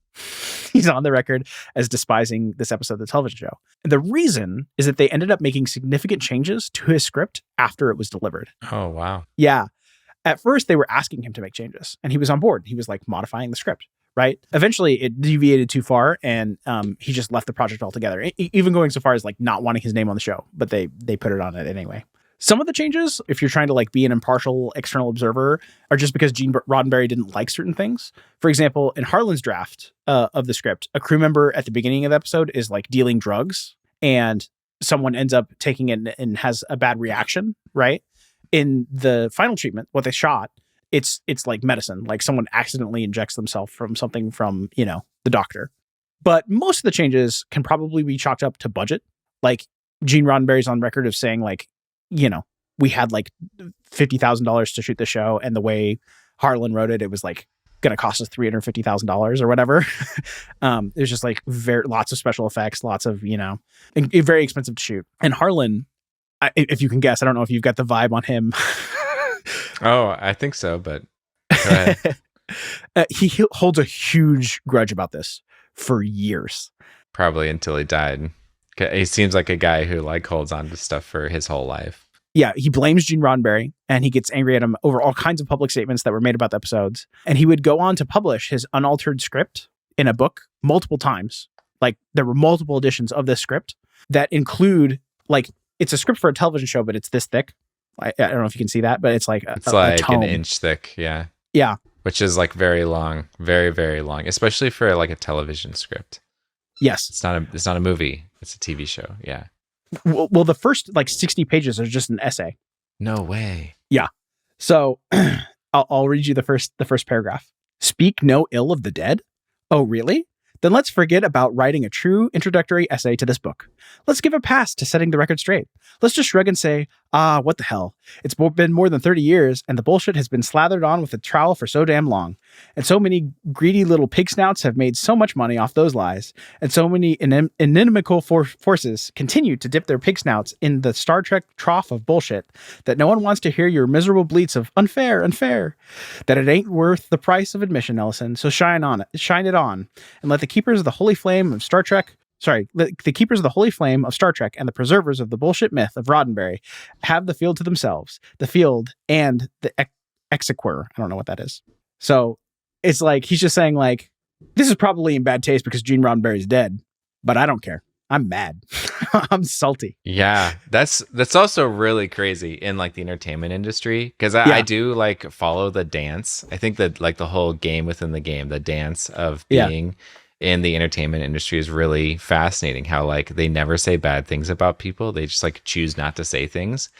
He's on the record as despising this episode of the television show. And the reason is that they ended up making significant changes to his script after it was delivered. Oh, wow. Yeah. At first, they were asking him to make changes, and he was on board. He was like modifying the script. Right. Eventually, it deviated too far, and he just left the project altogether, even going so far as like not wanting his name on the show. But they put it on it anyway. Some of the changes, if you're trying to like be an impartial external observer, are just because Gene Roddenberry didn't like certain things. For example, in Harlan's draft of the script, a crew member at the beginning of the episode is like dealing drugs, and someone ends up taking it and has a bad reaction. Right. In the final treatment, what they shot, it's like medicine, like someone accidentally injects themselves from something from, the doctor. But most of the changes can probably be chalked up to budget. Like Gene Roddenberry's on record of saying like, we had like $50,000 to shoot the show. And the way Harlan wrote it, it was like going to cost us $350,000 or whatever. It was just like lots of special effects, lots of, very expensive to shoot. And Harlan, if you can guess, I don't know if you've got the vibe on him. Oh, I think so, but go ahead. He holds a huge grudge about this for years. Probably until he died. He seems like a guy who like holds on to stuff for his whole life. Yeah, he blames Gene Roddenberry, and he gets angry at him over all kinds of public statements that were made about the episodes. And he would go on to publish his unaltered script in a book multiple times. Like, there were multiple editions of this script that include, like, it's a script for a television show, but it's this thick. I don't know if you can see that, but it's like it's like an inch thick. Yeah. Yeah. Which is like very long, very, very long, especially for like a television script. Yes. It's not a movie. It's a TV show. Yeah. Well, the first like 60 pages are just an essay. No way. Yeah. So I'll read you the first paragraph. Speak no ill of the dead? Oh, really? Then let's forget about writing a true introductory essay to this book. Let's give a pass to setting the record straight. Let's just shrug and say, what the hell? It's been more than 30 years, and the bullshit has been slathered on with a trowel for so damn long. And so many greedy little pig snouts have made so much money off those lies, and so many inimical forces continue to dip their pig snouts in the Star Trek trough of bullshit that no one wants to hear your miserable bleats of unfair, that it ain't worth the price of admission, Ellison. So shine it on, and let the keepers of the holy flame of Star Trek, the keepers of the holy flame of Star Trek and the preservers of the bullshit myth of Roddenberry have the field to themselves, the field and the exequer. I don't know what that is. So it's like, he's just saying like, this is probably in bad taste because Gene Roddenberry's dead, but I don't care. I'm mad. I'm salty. Yeah, that's also really crazy in like the entertainment industry, because I do like follow the dance. I think that like the whole game within the game, the dance of being in the entertainment industry is really fascinating. How like they never say bad things about people. They just like choose not to say things.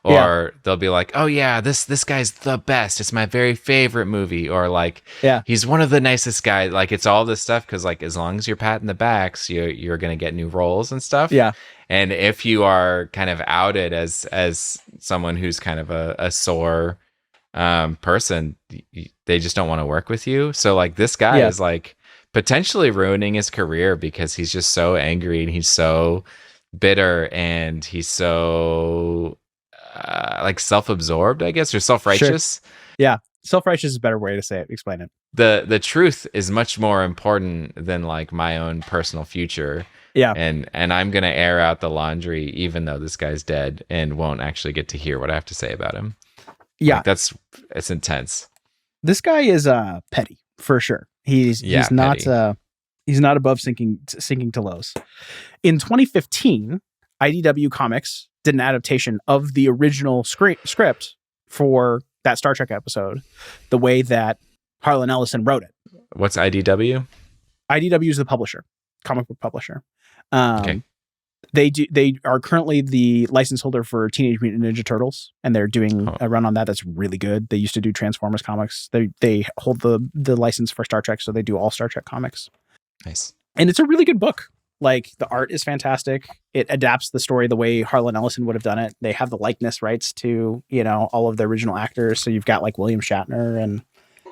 Or they'll be like, oh yeah, this guy's the best. It's my very favorite movie. Or like, he's one of the nicest guys. Like it's all this stuff because like as long as you're patting the backs, you're gonna get new roles and stuff. Yeah. And if you are kind of outed as someone who's kind of a sore person, they just don't want to work with you. So like this guy is like potentially ruining his career because he's just so angry and he's so bitter and he's so like self-absorbed, I guess, or self-righteous. Sure. Yeah. Self-righteous is a better way to say it. Explain it. The truth is much more important than like my own personal future. Yeah. And I'm going to air out the laundry, even though this guy's dead and won't actually get to hear what I have to say about him. Yeah. Like, it's intense. This guy is petty for sure. He's not above sinking to lows. In 2015, IDW Comics did an adaptation of the original script for that Star Trek episode, the way that Harlan Ellison wrote it. What's IDW? IDW is the publisher, comic book publisher. Okay. They are currently the license holder for Teenage Mutant Ninja Turtles, and they're doing a run on that that's really good. They used to do Transformers comics. They hold the license for Star Trek, so they do all Star Trek comics. Nice. And it's a really good book. Like, the art is fantastic. It adapts the story the way Harlan Ellison would have done it. They have the likeness rights to, all of the original actors. So you've got like William Shatner and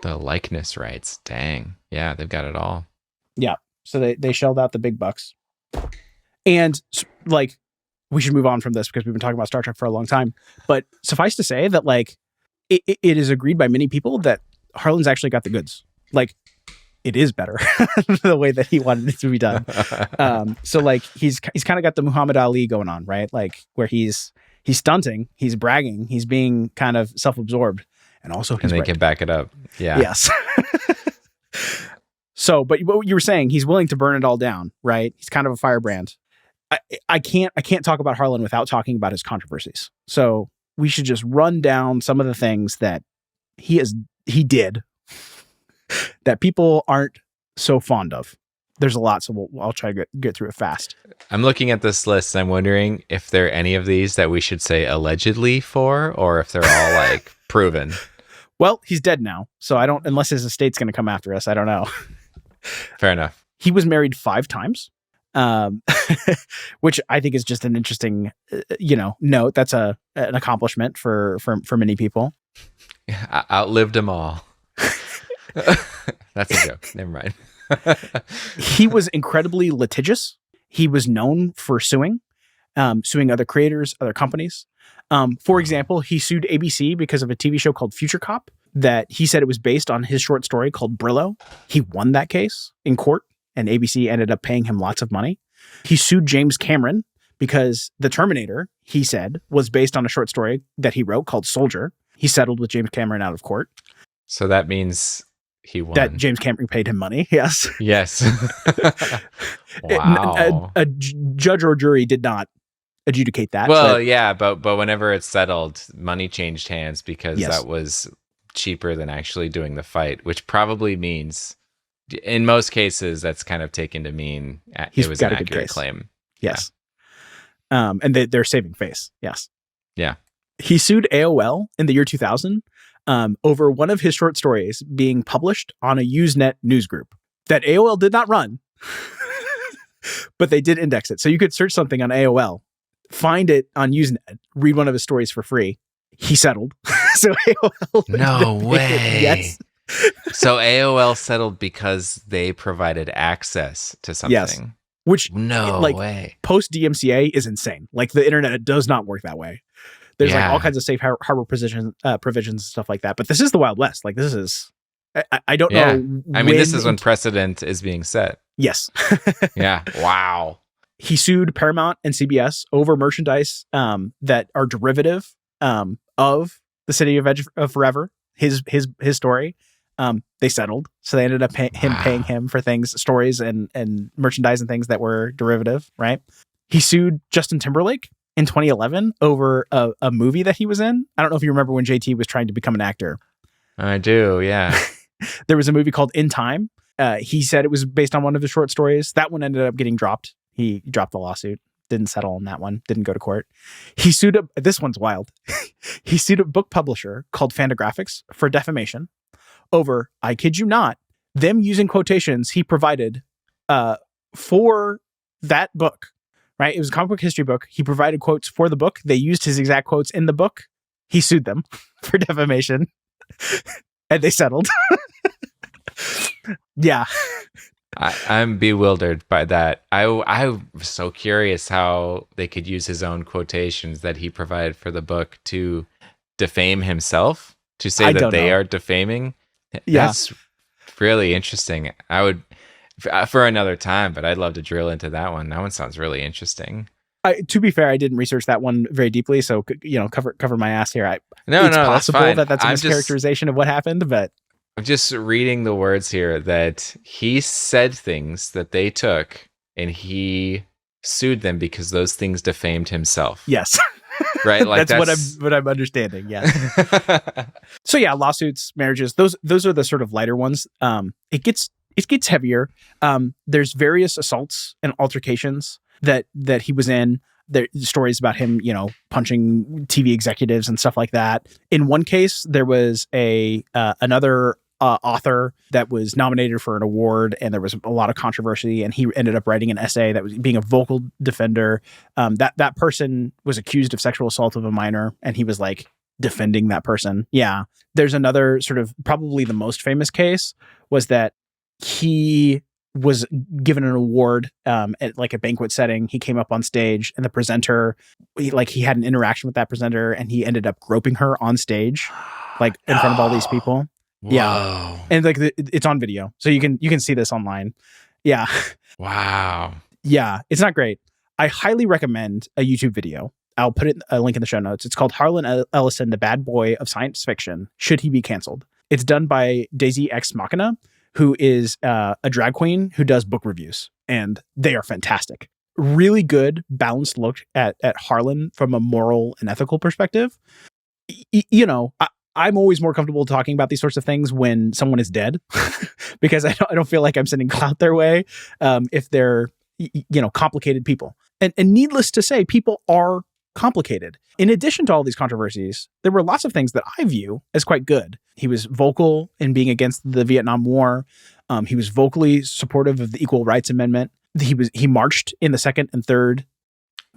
the likeness rights. Dang. Yeah, they've got it all. Yeah. So they shelled out the big bucks. And like, we should move on from this because we've been talking about Star Trek for a long time. But suffice to say that like it is agreed by many people that Harlan's actually got the goods. Like, it is better the way that he wanted it to be done. So like he's kind of got the Muhammad Ali going on, right? Like, where he's stunting, he's bragging, he's being kind of self-absorbed, and also and they can back it up. Yeah. Yes. So, but what you were saying, he's willing to burn it all down, right? He's kind of a firebrand. I can't talk about Harlan without talking about his controversies. So we should just run down some of the things that he did that people aren't so fond of. There's a lot, so I'll try to get through it fast. I'm looking at this list. I'm wondering if there are any of these that we should say allegedly for, or if they're all like proven. Well, he's dead now, so I don't, unless his estate's going to come after us, I don't know. Fair enough. He was married 5 times. Which I think is just an interesting, note. That's an accomplishment for many people. I outlived them all. That's a joke. Never mind. He was incredibly litigious. He was known for suing other creators, other companies. For example, he sued ABC because of a TV show called Future Cop that he said it was based on his short story called Brillo. He won that case in court, and ABC ended up paying him lots of money. He sued James Cameron because The Terminator, he said, was based on a short story that he wrote called Soldier. He settled with James Cameron out of court. So that means he won. That James Cameron paid him money, yes. Yes. Wow. A judge or jury did not adjudicate that. Well, yeah, but whenever it's settled, money changed hands because Yes. that was cheaper than actually doing the fight, which probably means, in most cases, that's kind of taken to mean it was an accurate claim. Yes. Yeah. And they're saving face. Yes. Yeah. He sued AOL in the year 2000 over one of his short stories being published on a Usenet news group that AOL did not run, but they did index it. So you could search something on AOL, find it on Usenet, read one of his stories for free. He settled. So AOL. No way. Yes. So AOL settled because they provided access to something. Yes. Which, no way. Post DMCA is insane. Like, the internet does not work that way. There's like all kinds of safe harbor provisions and stuff like that. But this is the Wild West. Like, this is, I don't know. I mean, this is when precedent is being set. Yes. Yeah. Wow. He sued Paramount and CBS over merchandise that are derivative of the City of Forever, his story. They settled, so they ended up paying him for things, stories and merchandise and things that were derivative. Right. He sued Justin Timberlake in 2011 over a movie that he was in. I don't know if you remember when JT was trying to become an actor. I do. Yeah. There was a movie called In Time. He said it was based on one of his short stories. That one ended up getting dropped. He dropped the lawsuit. Didn't settle on that one. Didn't go to court. He sued this one's wild. He sued a book publisher called Fantagraphics for defamation over, I kid you not, them using quotations he provided for that book. Right? It was a comic book history book. He provided quotes for the book. They used his exact quotes in the book. He sued them for defamation, and they settled. Yeah. I'm bewildered by that. I was so curious how they could use his own quotations that he provided for the book to defame himself, to say that they are defaming. Yeah. That's really interesting. I would, for another time, but I'd love to drill into that one. That one sounds really interesting. To be fair, I didn't research that one very deeply, so cover my ass here. It's possible that's fine. That's a mischaracterization of what happened, but I'm just reading the words here that he said things that they took and he sued them because those things defamed himself. Yes. Right? Like that's what I'm understanding. Yeah. So yeah, lawsuits, marriages, those are the sort of lighter ones. It gets it gets heavier. There's various assaults and altercations that he was in. There stories about him, punching TV executives and stuff like that. In one case, there was another author that was nominated for an award, and there was a lot of controversy, and he ended up writing an essay that was being a vocal defender. That person was accused of sexual assault of a minor, and he was like defending that person. Yeah. There's another sort of, probably the most famous case was that he was given an award at like a banquet setting. He came up on stage, and the presenter, he had an interaction with that presenter, and he ended up groping her on stage, like in front of all these people. Whoa. Yeah. And like it's on video, so you can see this online. Yeah. Wow. Yeah. It's not great. I highly recommend a YouTube video. I'll put a link in the show notes. It's called Harlan Ellison, the Bad Boy of Science Fiction. Should he be canceled? It's done by Daisy Ex Machina, who is a drag queen who does book reviews, and they are fantastic. Really good, balanced look at Harlan from a moral and ethical perspective. I'm always more comfortable talking about these sorts of things when someone is dead, because I don't feel like I'm sending clout their way if they're complicated people. And needless to say, people are complicated. In addition to all these controversies, there were lots of things that I view as quite good. He was vocal in being against the Vietnam War. He was vocally supportive of the Equal Rights Amendment. He marched in the second and third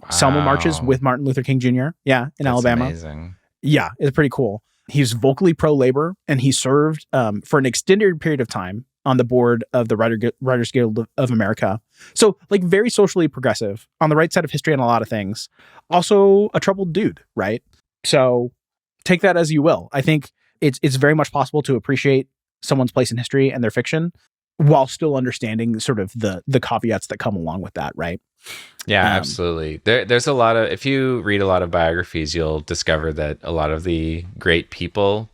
Selma marches with Martin Luther King Jr. Yeah, in Alabama. Amazing. Yeah, it's pretty cool. He was vocally pro-labor, and he served for an extended period of time on the board of the Writers Guild of America. So like very socially progressive, on the right side of history on a lot of things. Also a troubled dude, right? So take that as you will. I think it's very much possible to appreciate someone's place in history and their fiction while still understanding sort of the caveats that come along with that, right? Yeah, absolutely. There's a lot of, if you read a lot of biographies, you'll discover that a lot of the great people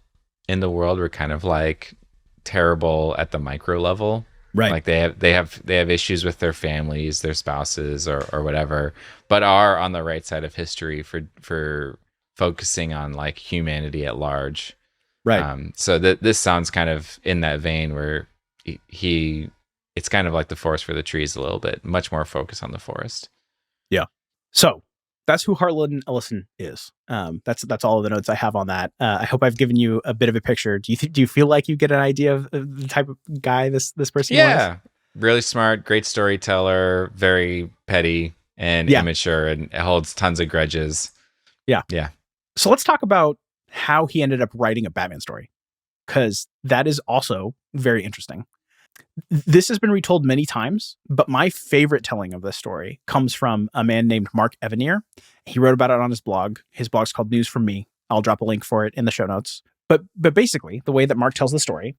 in the world were kind of like terrible at the micro level. Right. Like they have issues with their families, their spouses, or whatever, but are on the right side of history for focusing on like humanity at large. Right. So this sounds kind of in that vein where it's kind of like the forest for the trees a little bit, much more focus on the forest. Yeah. So that's who Harlan Ellison is. That's all of the notes I have on that. I hope I've given you a bit of a picture. Do you feel like you get an idea of the type of guy this person was? Yeah. Really smart, great storyteller, very petty and immature, and holds tons of grudges. Yeah. Yeah. So let's talk about how he ended up writing a Batman story, because that is also very interesting. This has been retold many times, but my favorite telling of this story comes from a man named Mark Evanier. He wrote about it on his blog. His blog's called News From Me. I'll drop a link for it in the show notes. But basically, the way that Mark tells the story,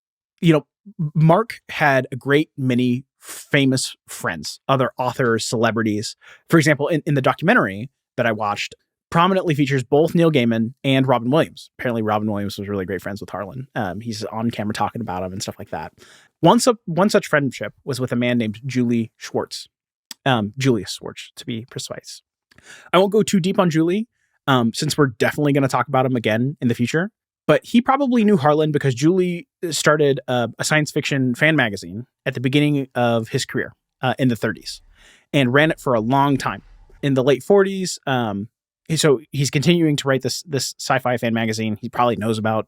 Mark had a great many famous friends, other authors, celebrities. For example, in the documentary that I watched, prominently features both Neil Gaiman and Robin Williams. Apparently, Robin Williams was really great friends with Harlan. He's on camera talking about him and stuff like that. One such friendship was with a man named Julius Schwartz, to be precise. I won't go too deep on Julie, since we're definitely going to talk about him again in the future. But he probably knew Harlan because Julie started a science fiction fan magazine at the beginning of his career in the 30s, and ran it for a long time. In the late 40s, so he's continuing to write this sci-fi fan magazine. He probably knows about,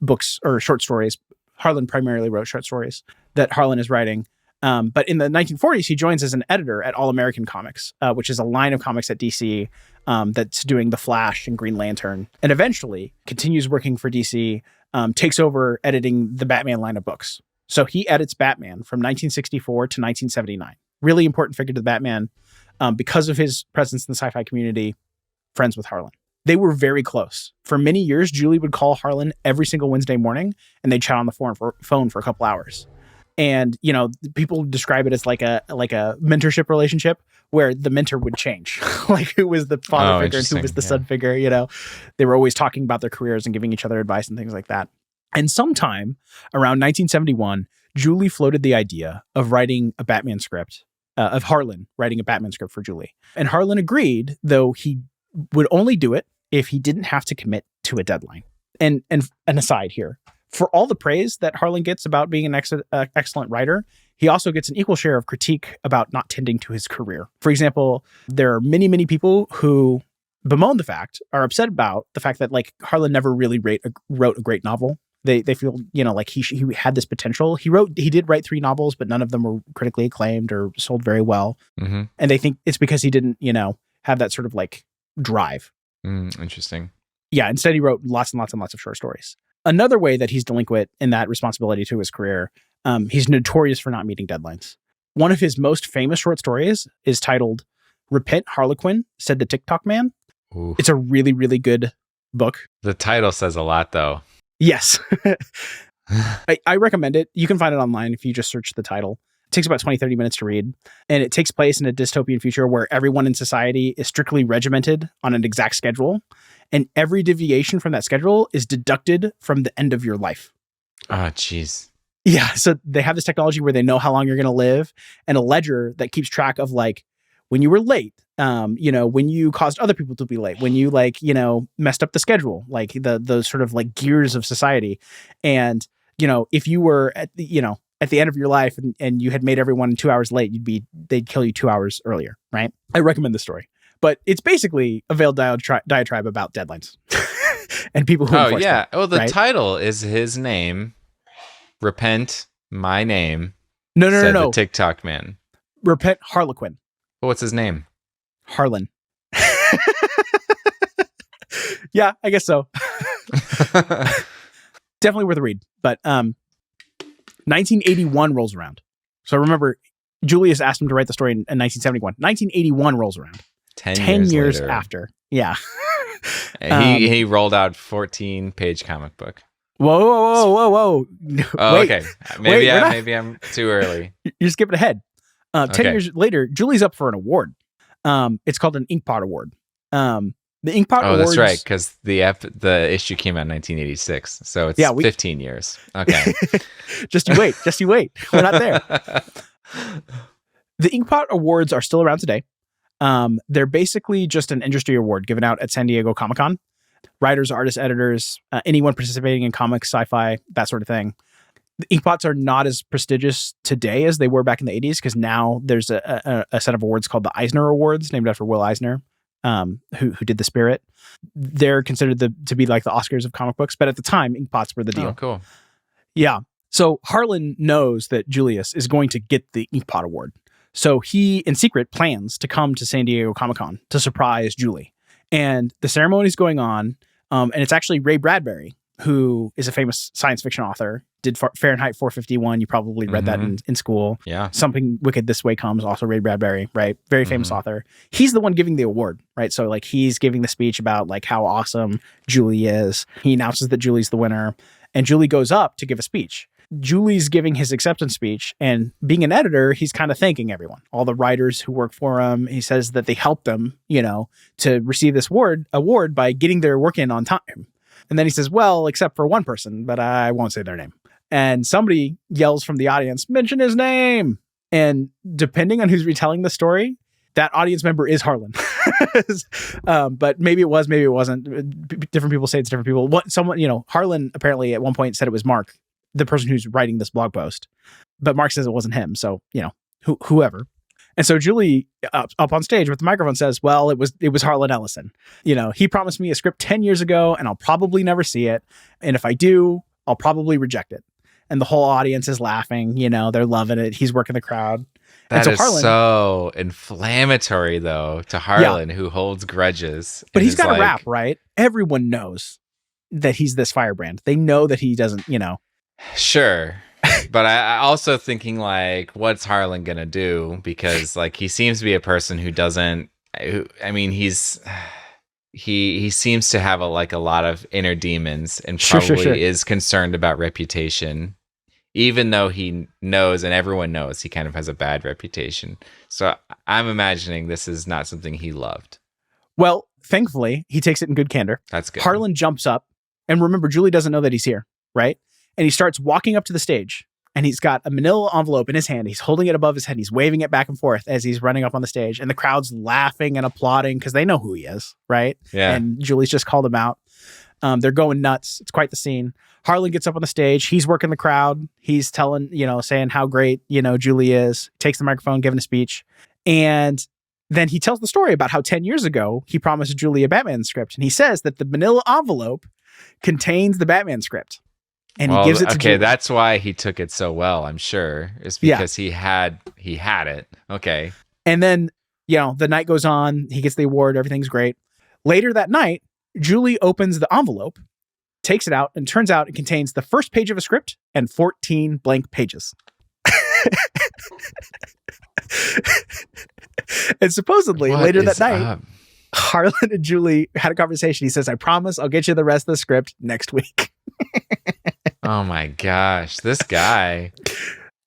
books or short stories. Harlan primarily wrote short stories that Harlan is writing. But in the 1940s, he joins as an editor at All American Comics, which is a line of comics at DC that's doing The Flash and Green Lantern, and eventually continues working for DC, takes over editing the Batman line of books. So he edits Batman from 1964 to 1979. Really important figure to the Batman because of his presence in the sci-fi community, friends with Harlan. They were very close. For many years, Julie would call Harlan every single Wednesday morning, and they'd chat on the phone for a couple hours. And, people describe it as like a mentorship relationship where the mentor would change, like who was the father figure and who was the son figure. They were always talking about their careers and giving each other advice and things like that. And sometime around 1971, Julie floated the idea of writing a Batman script, of Harlan writing a Batman script for Julie. And Harlan agreed, though he would only do it if he didn't have to commit to a deadline. And an aside here, For all the praise that Harlan gets about being an excellent writer, he also gets an equal share of critique about not tending to his career. For example, there are many, many people who bemoan the fact, are upset about the fact that like Harlan never really wrote a great novel. They feel, like he had this potential. He did write 3 novels, but none of them were critically acclaimed or sold very well. Mm-hmm. And they think it's because he didn't, have that sort of like drive. Interesting. Yeah. Instead, he wrote lots and lots and lots of short stories. Another way that he's delinquent in that responsibility to his career, he's notorious for not meeting deadlines. One of his most famous short stories is titled "Repent, Harlequin," said the TikTok man. Ooh. It's a really, really good book. The title says a lot, though. Yes. I recommend it. You can find it online if you just search the title. It takes about 20, 30 minutes to read. And it takes place in a dystopian future where everyone in society is strictly regimented on an exact schedule. And every deviation from that schedule is deducted from the end of your life. Oh, jeez. Yeah. So they have this technology where they know how long you're going to live, and a ledger that keeps track of like when you were late, when you caused other people to be late, when you messed up the schedule, like those sort of like gears of society. And, if you were at the end of your life and you had made everyone 2 hours late, they'd kill you 2 hours earlier. Right. I recommend the story, but it's basically a veiled diatribe about deadlines and people who enforce them, the title is his name. Repent, my name. No. The TikTok man. Repent, Harlequin. What's his name? Harlan. Yeah, I guess so. Definitely worth a read. But 1981 rolls around. So remember, Julius asked him to write the story in 1971. 1981 rolls around. 10 years after. Yeah. He rolled out 14-page comic book. Whoa. Oh, wait, okay. Maybe I'm too early. You're skipping ahead. 10 years later, Julie's up for an award. It's called an Inkpot Award. The Inkpot Awards. Oh, that's right, because the issue came out in 1986, so it's 15 years. Okay. Just you wait. We're not there. The Inkpot Awards are still around today. They're basically just an industry award given out at San Diego Comic-Con. Writers, artists, editors, anyone participating in comics, sci-fi, that sort of thing. The Inkpots are not as prestigious today as they were back in the 80s, because now there's a set of awards called the Eisner Awards, named after Will Eisner, who did The Spirit. They're considered to be like the Oscars of comic books, but at the time, Inkpots were the deal. Oh, cool. Yeah. So Harlan knows that Julius is going to get the Inkpot Award. So he, in secret, plans to come to San Diego Comic-Con to surprise Julie. And the ceremony's going on, and it's actually Ray Bradbury, who is a famous science fiction author, did Fahrenheit 451. You probably read that in school. Yeah. Something Wicked This Way Comes, also Ray Bradbury, right? Very famous author. He's the one giving the award, right? So like he's giving the speech about like how awesome Julie is. He announces that Julie's the winner, and Julie goes up to give a speech. Julie's giving his acceptance speech, and being an editor, he's kind of thanking everyone, all the writers who work for him. He says that they helped them, to receive this award by getting their work in on time. And then he says, well, except for one person, but I won't say their name. And somebody yells from the audience, mention his name. And depending on who's retelling the story, that audience member is Harlan. But maybe it was, maybe it wasn't. Different people say it's different people. Harlan apparently at one point said it was Mark, the person who's writing this blog post. But Mark says it wasn't him. So, whoever. And so Julie up on stage with the microphone says, well, it was Harlan Ellison. He promised me a script 10 years ago, and I'll probably never see it. And if I do, I'll probably reject it. And the whole audience is laughing. They're loving it. He's working the crowd. That is so inflammatory, though, to Harlan, who holds grudges. But he's got a rap, right? Everyone knows that he's this firebrand. They know that he doesn't, Sure. But I also thinking like, what's Harlan gonna do? Because like he seems to be a person who doesn't. He seems to have a lot of inner demons, and probably is concerned about reputation, even though he knows and everyone knows he kind of has a bad reputation. So I'm imagining this is not something he loved. Well, thankfully, he takes it in good candor. That's good. Harlan jumps up, and remember, Julie doesn't know that he's here, right? And he starts walking up to the stage, and he's got a manila envelope in his hand. He's holding it above his head. He's waving it back and forth as he's running up on the stage, and the crowd's laughing and applauding because they know who he is, right? Yeah. And Julie's just called him out. They're going nuts. It's quite the scene. Harlan gets up on the stage. He's working the crowd. He's telling, saying how great, Julie is. Takes the microphone, giving a speech. And then he tells the story about how 10 years ago, he promised Julie a Batman script. And he says that the manila envelope contains the Batman script. And he gives it to Julie. That's why he took it so well, I'm sure. It's because he had it. Okay. And then, the night goes on. He gets the award. Everything's great. Later that night, Julie opens the envelope, takes it out, and turns out it contains the first page of a script and 14 blank pages. And supposedly, later that night, Harlan and Julie had a conversation. He says, I promise I'll get you the rest of the script next week. Oh my gosh, this guy.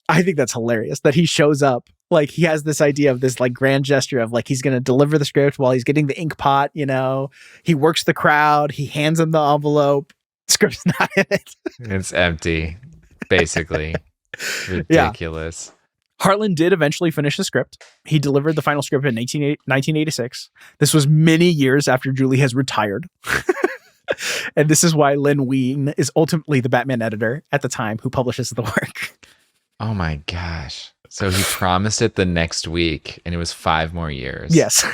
I think that's hilarious that he shows up. Like, he has this idea of this like grand gesture of like he's going to deliver the script while he's getting the ink pot, He works the crowd. He hands him the envelope. Script's not in it. It's empty, basically. Ridiculous. Yeah. Harlan did eventually finish the script. He delivered the final script in 1986. This was many years after Julie has retired. And this is why Lynn Wein is ultimately the Batman editor at the time who publishes the work. Oh my gosh. So he promised it the next week, and it was 5 more years. Yes.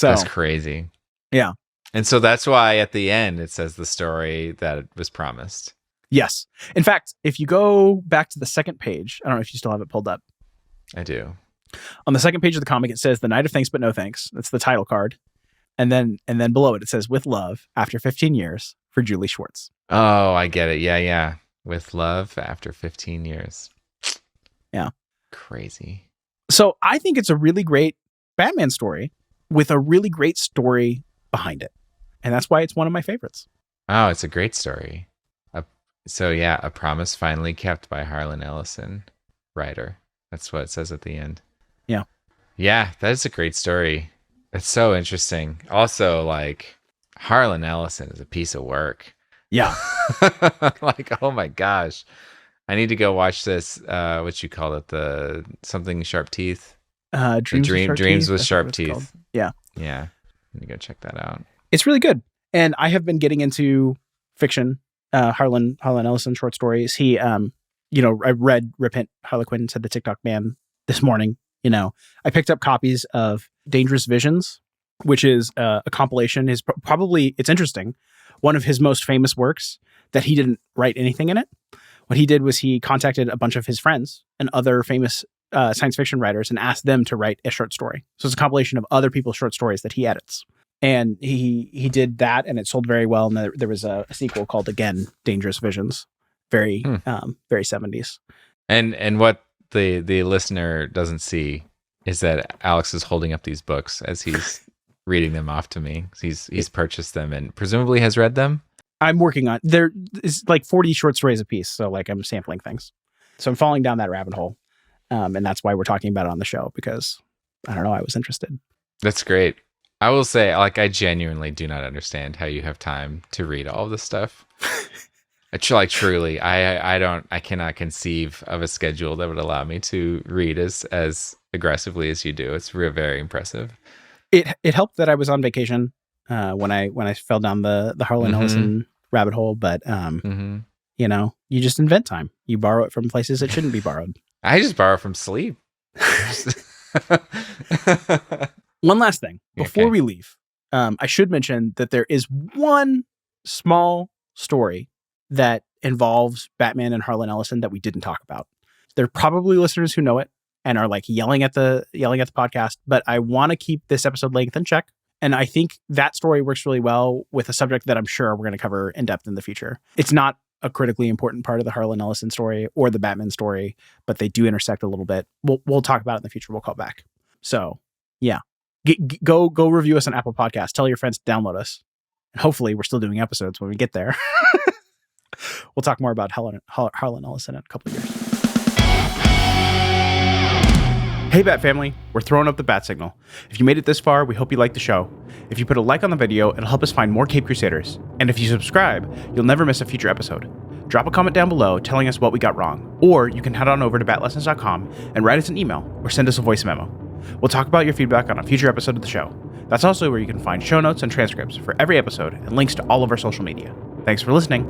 That's crazy. Yeah. And so that's why at the end it says the story that it was promised. Yes. In fact, if you go back to the second page, I don't know if you still have it pulled up. I do. On the second page of the comic, it says The Night of Thanks But No Thanks. That's the title card. And then below it says With Love after 15 years for Julie Schwartz. Oh, I get it. Yeah. With love after 15 years. Yeah. Crazy. So I think it's a really great Batman story with a really great story behind it. And that's why it's one of my favorites. Oh, it's a great story. A promise finally kept by Harlan Ellison, writer. That's what it says at the end. Yeah. Yeah, that is a great story. It's so interesting. Also, like, Harlan Ellison is a piece of work. Yeah. Like, oh my gosh. I need to go watch this, what you call it, the something Sharp Teeth? Dreams with Sharp Teeth. Yeah. Yeah. Let me go check that out. It's really good. And I have been getting into fiction, Harlan Ellison short stories. He, I read Repent Harlequin, said the TikTok man this morning. I picked up copies of Dangerous Visions, which is a compilation. It's interesting. One of his most famous works that he didn't write anything in it. What he did was he contacted a bunch of his friends and other famous science fiction writers and asked them to write a short story. So it's a compilation of other people's short stories that he edits. And he did that, and it sold very well. And there was a sequel called, again, Dangerous Visions. Very 70s. And what the listener doesn't see is that Alex is holding up these books as he's reading them off to me. He's purchased them and presumably has read them. I'm working on there is like 40 short stories a piece, so like I'm sampling things. So I'm falling down that rabbit hole, and that's why we're talking about it on the show, because I don't know, I was interested. That's great. I will say, like, I genuinely do not understand how you have time to read all of this stuff. Like, truly, I cannot conceive of a schedule that would allow me to read as aggressively as you do. It's very impressive. It helped that I was on vacation when I fell down the Harlan Ellison rabbit hole, but you just invent time. You borrow it from places it shouldn't be borrowed. I just borrow from sleep. One last thing before we leave, I should mention that there is one small story that involves Batman and Harlan Ellison that we didn't talk about. There are probably listeners who know it and are like yelling at the podcast, but I want to keep this episode length in check. And I think that story works really well with a subject that I'm sure we're going to cover in depth in the future. It's not a critically important part of the Harlan Ellison story or the Batman story, but they do intersect a little bit. We'll talk about it in the future. We'll call back. So yeah, go review us on Apple Podcasts. Tell your friends to download us. And hopefully we're still doing episodes when we get there. We'll talk more about Harlan Ellison in a couple of years. Hey Bat family, we're throwing up the bat signal. If you made it this far, we hope you liked the show. If you put a like on the video, it'll help us find more Cape Crusaders. And if you subscribe, you'll never miss a future episode. Drop a comment down below telling us what we got wrong. Or you can head on over to batlessons.com and write us an email or send us a voice memo. We'll talk about your feedback on a future episode of the show. That's also where you can find show notes and transcripts for every episode and links to all of our social media. Thanks for listening.